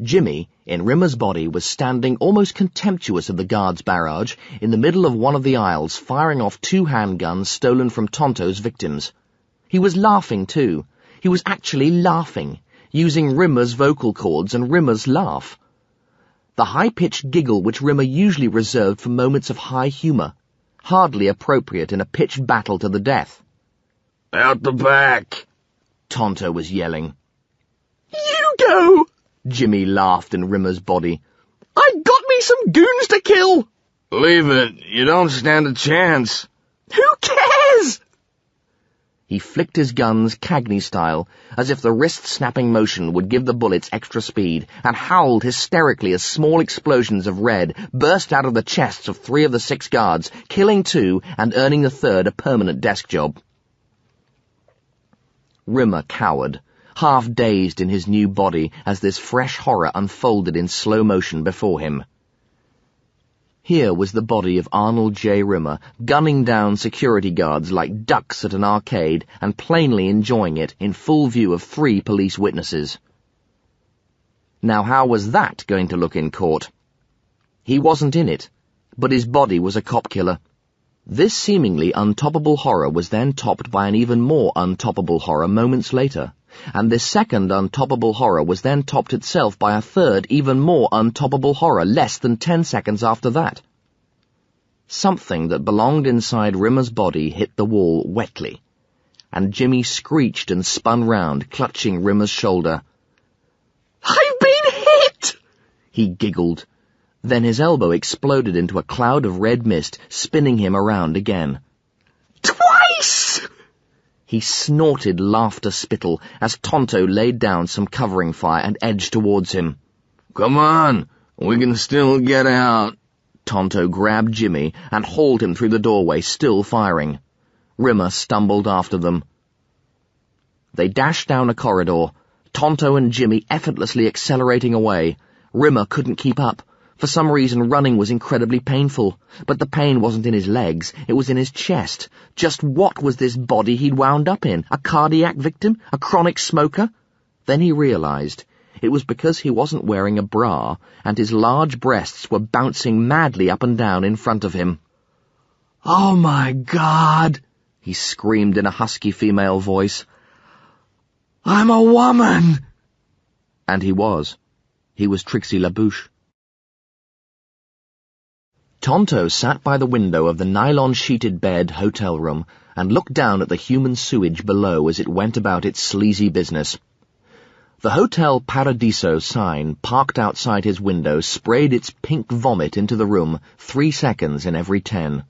Jimmy, in Rimmer's body, was standing almost contemptuous of the guards' barrage, in the middle of one of the aisles, firing off 2 handguns stolen from Tonto's victims. He was laughing, too. He was actually laughing, using Rimmer's vocal cords and Rimmer's laugh. The high-pitched giggle which Rimmer usually reserved for moments of high humour, hardly appropriate in a pitched battle to the death. "Out the back!" Tonto was yelling. "You go!" Jimmy laughed in Rimmer's body. "I got me some goons to kill!" "Leave it. You don't stand a chance." "Who cares?" He flicked his guns Cagney style, as if the wrist-snapping motion would give the bullets extra speed, and howled hysterically as small explosions of red burst out of the chests of 3 of the 6 guards, killing 2 and earning the 3rd a permanent desk job. Rimmer cowered, half dazed in his new body as this fresh horror unfolded in slow motion before him. Here was the body of Arnold J. Rimmer, gunning down security guards like ducks at an arcade and plainly enjoying it in full view of 3 police witnesses. Now how was that going to look in court? He wasn't in it, but his body was a cop killer. This seemingly untoppable horror was then topped by an even more untoppable horror moments later, and this second untoppable horror was then topped itself by a third, even more untoppable horror less than 10 seconds after that. Something that belonged inside Rimmer's body hit the wall wetly, and Jimmy screeched and spun round, clutching Rimmer's shoulder. "I've been hit!" He giggled. Then his elbow exploded into a cloud of red mist, spinning him around again. "Twice!" He snorted laughter spittle as Tonto laid down some covering fire and edged towards him. "Come on, we can still get out." Tonto grabbed Jimmy and hauled him through the doorway, still firing. Rimmer stumbled after them. They dashed down a corridor, Tonto and Jimmy effortlessly accelerating away. Rimmer couldn't keep up. For some reason, running was incredibly painful, but the pain wasn't in his legs, it was in his chest. Just what was this body he'd wound up in? A cardiac victim? A chronic smoker? Then he realized it was because he wasn't wearing a bra, and his large breasts were bouncing madly up and down in front of him. "Oh my God!" he screamed in a husky female voice. "I'm a woman!" And he was. He was Trixie LaBouche. Tonto sat by the window of the nylon-sheeted bed hotel room and looked down at the human sewage below as it went about its sleazy business. The Hotel Paradiso sign parked outside his window sprayed its pink vomit into the room 3 seconds in every 10.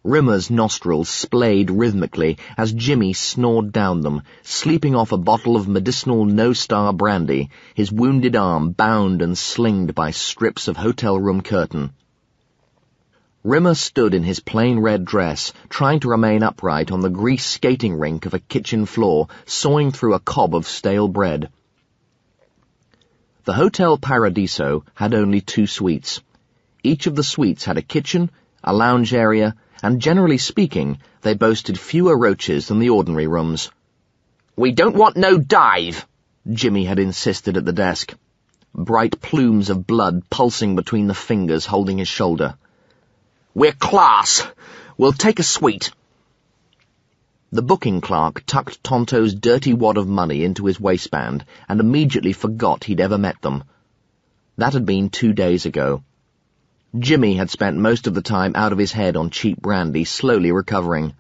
Rimmer's nostrils splayed rhythmically as Jimmy snored down them, sleeping off a bottle of medicinal no-star brandy, his wounded arm bound and slinged by strips of hotel room curtain. Rimmer stood in his plain red dress, trying to remain upright on the grease skating rink of a kitchen floor, sawing through a cob of stale bread. The Hotel Paradiso had only 2 suites. Each of the suites had a kitchen, a lounge area, and generally speaking, they boasted fewer roaches than the ordinary rooms. "We don't want no dive," Jimmy had insisted at the desk, bright plumes of blood pulsing between the fingers holding his shoulder. "We're class. We'll take a suite." The booking clerk tucked Tonto's dirty wad of money into his waistband and immediately forgot he'd ever met them. That had been 2 days ago. Jimmy had spent most of the time out of his head on cheap brandy, slowly recovering.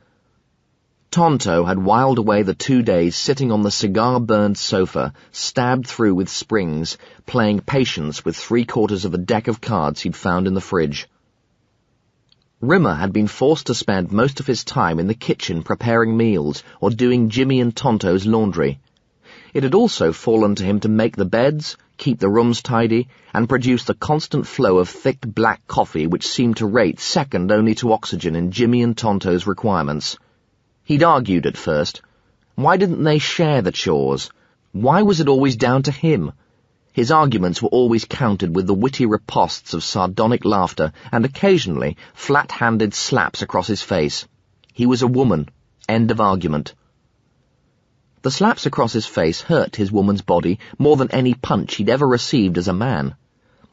Tonto had whiled away the 2 days sitting on the cigar-burned sofa, stabbed through with springs, playing patience with 3/4 of a deck of cards he'd found in the fridge. Rimmer had been forced to spend most of his time in the kitchen preparing meals or doing Jimmy and Tonto's laundry. It had also fallen to him to make the beds, keep the rooms tidy, and produce the constant flow of thick black coffee which seemed to rate second only to oxygen in Jimmy and Tonto's requirements. He'd argued at first. Why didn't they share the chores? Why was it always down to him? His arguments were always countered with the witty ripostes of sardonic laughter and occasionally flat-handed slaps across his face. He was a woman. End of argument. The slaps across his face hurt his woman's body more than any punch he'd ever received as a man.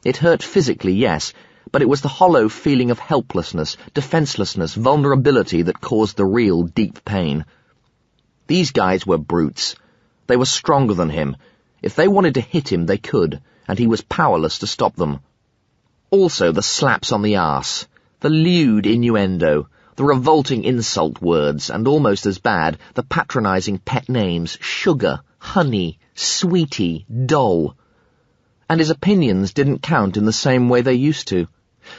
It hurt physically, yes, but it was the hollow feeling of helplessness, defenselessness, vulnerability that caused the real deep pain. These guys were brutes. They were stronger than him. If they wanted to hit him, they could, and he was powerless to stop them. Also the slaps on the arse, the lewd innuendo, the revolting insult words, and almost as bad, the patronizing pet names, sugar, honey, sweetie, doll. And his opinions didn't count in the same way they used to.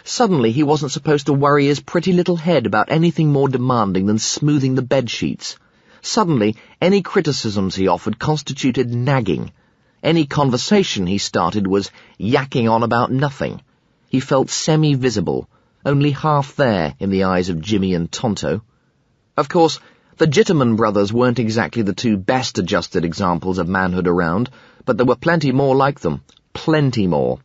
Suddenly he wasn't supposed to worry his pretty little head about anything more demanding than smoothing the bedsheets. Suddenly, any criticisms he offered constituted nagging. Any conversation he started was yakking on about nothing. He felt semi-visible, only half there in the eyes of Jimmy and Tonto. Of course, the Jitterman brothers weren't exactly the 2 best-adjusted examples of manhood around, but there were plenty more like them, plenty more,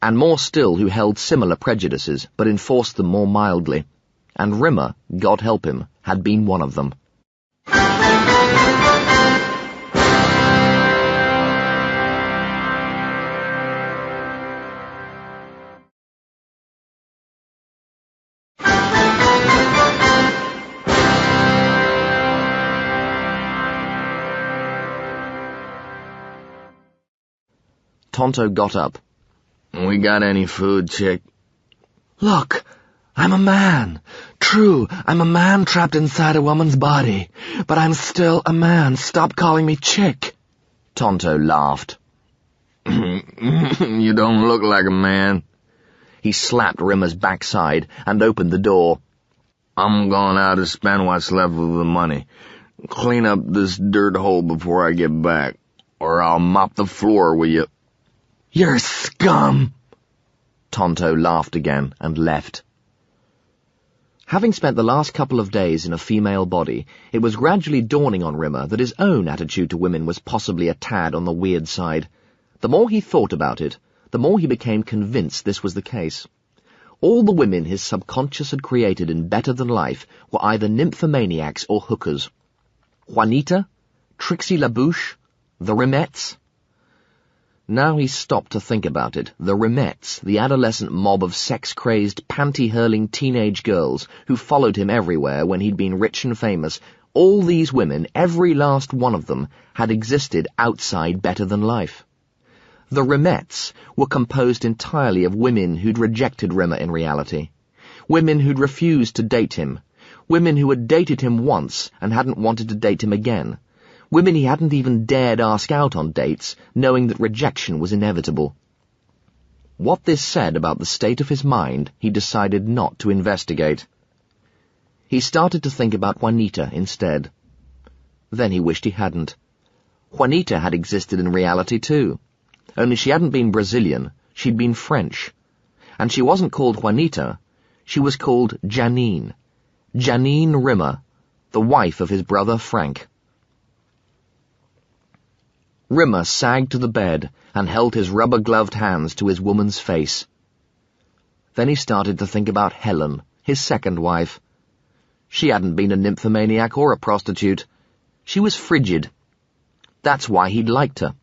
and more still who held similar prejudices, but enforced them more mildly. And Rimmer, God help him, had been one of them. Tonto got up. "We got any food, chick?" Look, I'm a man. True, I'm a man trapped inside a woman's body, but I'm still a man. Stop calling me chick. Tonto laughed. "You don't look like a man." He slapped Rimmer's backside and opened the door. "I'm going out to spend what's left of the money. Clean up this dirt hole before I get back, or I'll mop the floor with you." You're scum! Tonto laughed again and left. Having spent the last couple of days in a female body, it was gradually dawning on Rimmer that his own attitude to women was possibly a tad on the weird side. The more he thought about it, the more he became convinced this was the case. All the women his subconscious had created in Better Than Life were either nymphomaniacs or hookers. Juanita, Trixie LaBouche, the Rimettes. Now he stopped to think about it. The Rimettes, the adolescent mob of sex-crazed, panty-hurling teenage girls who followed him everywhere when he'd been rich and famous, all these women, every last one of them, had existed outside Better Than Life. The Rimettes were composed entirely of women who'd rejected Rimmer in reality. Women who'd refused to date him. Women who had dated him once and hadn't wanted to date him again. Women he hadn't even dared ask out on dates, knowing that rejection was inevitable. What this said about the state of his mind, he decided not to investigate. He started to think about Juanita instead. Then he wished he hadn't. Juanita had existed in reality too. Only she hadn't been Brazilian, she'd been French. And she wasn't called Juanita, she was called Janine. Janine Rimmer, the wife of his brother Frank. Rimmer sagged to the bed and held his rubber-gloved hands to his woman's face. Then he started to think about Helen, his second wife. She hadn't been a nymphomaniac or a prostitute. She was frigid. That's why he'd liked her.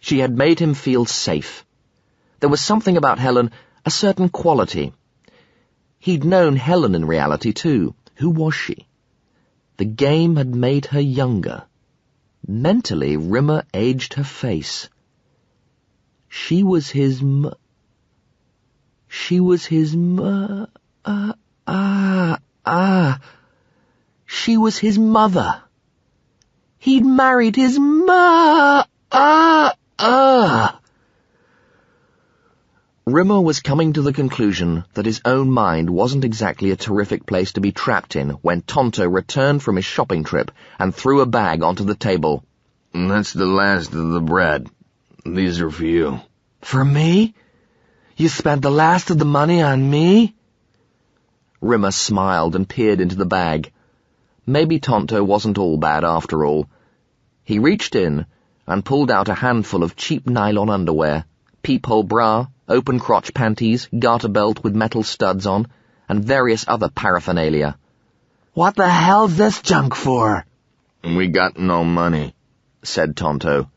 She had made him feel safe. There was something about Helen, a certain quality. He'd known Helen in reality, too. Who was she? The game had made her younger. Mentally, Rimmer aged her face. She was his She was his She was his mother. He'd married his Rimmer was coming to the conclusion that his own mind wasn't exactly a terrific place to be trapped in when Tonto returned from his shopping trip and threw a bag onto the table. That's the last of the bread. These are for you. For me? You spent the last of the money on me? Rimmer smiled and peered into the bag. Maybe Tonto wasn't all bad after all. He reached in and pulled out a handful of cheap nylon underwear, peephole bra, open-crotch panties, garter belt with metal studs on, and various other paraphernalia. What the hell's this junk for? We got no money, said Tonto.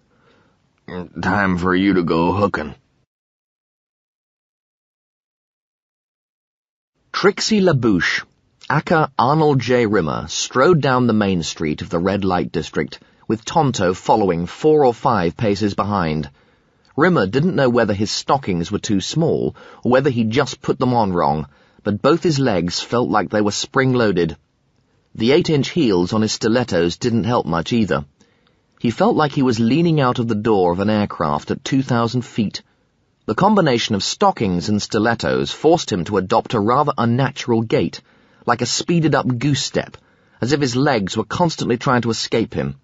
Time for you to go hooking. Trixie LaBouche, aka Arnold J. Rimmer, strode down the main street of the red light district, with Tonto following 4 or 5 paces behind. Rimmer didn't know whether his stockings were too small, or whether he'd just put them on wrong, but both his legs felt like they were spring-loaded. The 8-inch heels on his stilettos didn't help much either. He felt like he was leaning out of the door of an aircraft at 2,000 feet. The combination of stockings and stilettos forced him to adopt a rather unnatural gait, like a speeded-up goose step, as if his legs were constantly trying to escape him.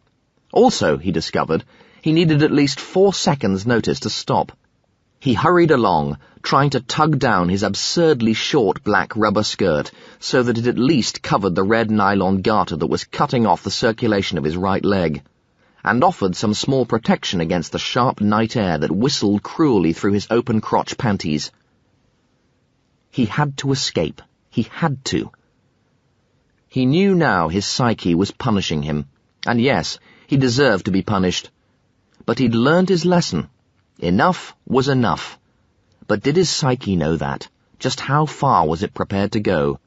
Also, he discovered, he needed at least 4 seconds' notice to stop. He hurried along, trying to tug down his absurdly short black rubber skirt so that it at least covered the red nylon garter that was cutting off the circulation of his right leg, and offered some small protection against the sharp night air that whistled cruelly through his open-crotch panties. He had to escape. He had to. He knew now his psyche was punishing him, and yes, he deserved to be punished. But he'd learned his lesson. Enough was enough. But did his psyche know that? Just how far was it prepared to go?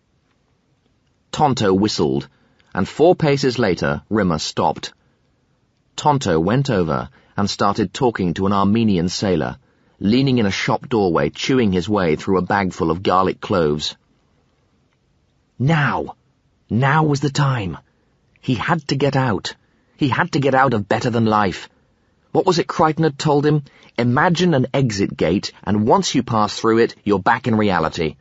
Tonto whistled, and 4 paces later, Rimmer stopped. Tonto went over and started talking to an Armenian sailor, leaning in a shop doorway, chewing his way through a bagful of garlic cloves. Now was the time. He had to get out. He had to get out of Better Than Life. What was it Crichton had told him? Imagine an exit gate, and once you pass through it, you're back in reality.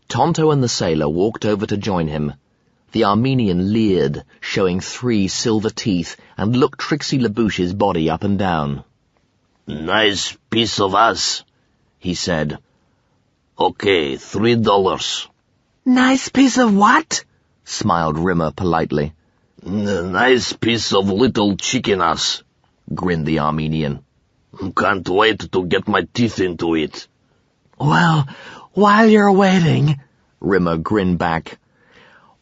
Tonto and the sailor walked over to join him. The Armenian leered, showing 3 silver teeth, and looked Trixie LaBouche's body up and down. Nice piece of ass, he said. Okay, $3. Nice piece of what? Smiled Rimmer politely. Nice piece of little chicken ass, grinned the Armenian. Can't wait to get my teeth into it. Well, while you're waiting, Rimmer grinned back,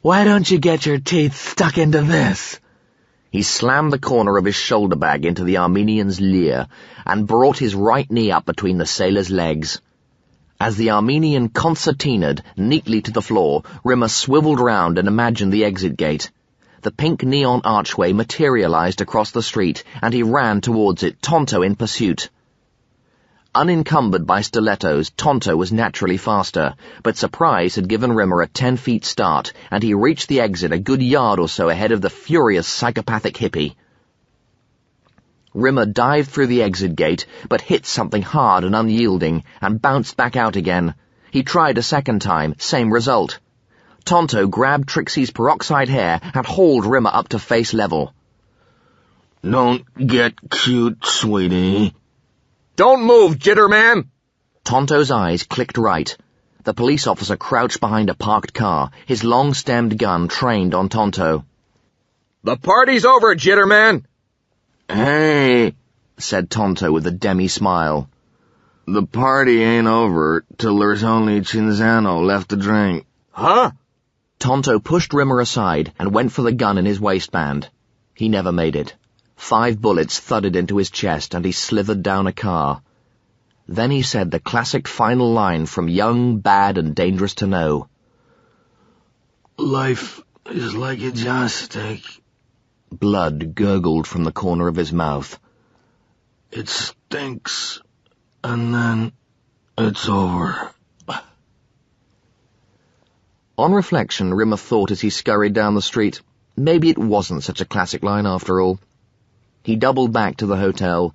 why don't you get your teeth stuck into this? He slammed the corner of his shoulder bag into the Armenian's leer and brought his right knee up between the sailor's legs. As the Armenian concertinaed neatly to the floor, Rimmer swiveled round and imagined the exit gate. The pink neon archway materialized across the street, and he ran towards it, Tonto in pursuit. Unencumbered by stilettos, Tonto was naturally faster, but surprise had given Rimmer a 10-feet start, and he reached the exit a good yard or so ahead of the furious psychopathic hippie. Rimmer dived through the exit gate, but hit something hard and unyielding, and bounced back out again. He tried a second time, same result. Tonto grabbed Trixie's peroxide hair and hauled Rimmer up to face level. Don't get cute, sweetie. Don't move, Jitterman! Tonto's eyes clicked right. The police officer crouched behind a parked car, his long-stemmed gun trained on Tonto. The party's over, Jitterman! Hey, said Tonto with a demi-smile. the party ain't over till there's only Cinzano left to drink. Huh? Tonto pushed Rimmer aside and went for the gun in his waistband. He never made it. 5 bullets thudded into his chest and he slithered down a car. Then he said the classic final line from Young, Bad, and Dangerous to Know. Life is like a joystick. Blood gurgled from the corner of his mouth. It stinks, and then it's over. On reflection, Rimmer thought as he scurried down the street, maybe it wasn't such a classic line after all. He doubled back to the hotel.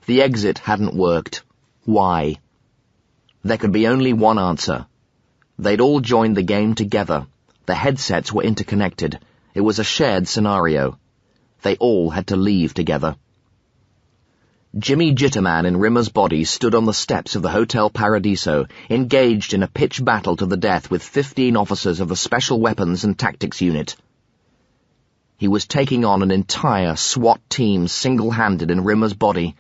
The exit hadn't worked. Why? There could be only one answer. They'd all joined the game together. The headsets were interconnected. It was a shared scenario. They all had to leave together. Jimmy Jitterman in Rimmer's body stood on the steps of the Hotel Paradiso, engaged in a pitched battle to the death with 15 officers of the Special Weapons and Tactics Unit. He was taking on an entire SWAT team single-handed in Rimmer's body.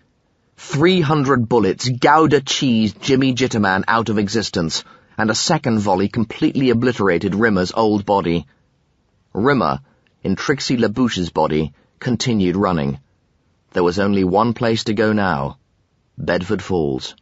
300 bullets Gouda cheesed Jimmy Jitterman out of existence, and a second volley completely obliterated Rimmer's old body. Rimmer, in Trixie LaBouche's body, continued running. There was only one place to go now: Bedford Falls.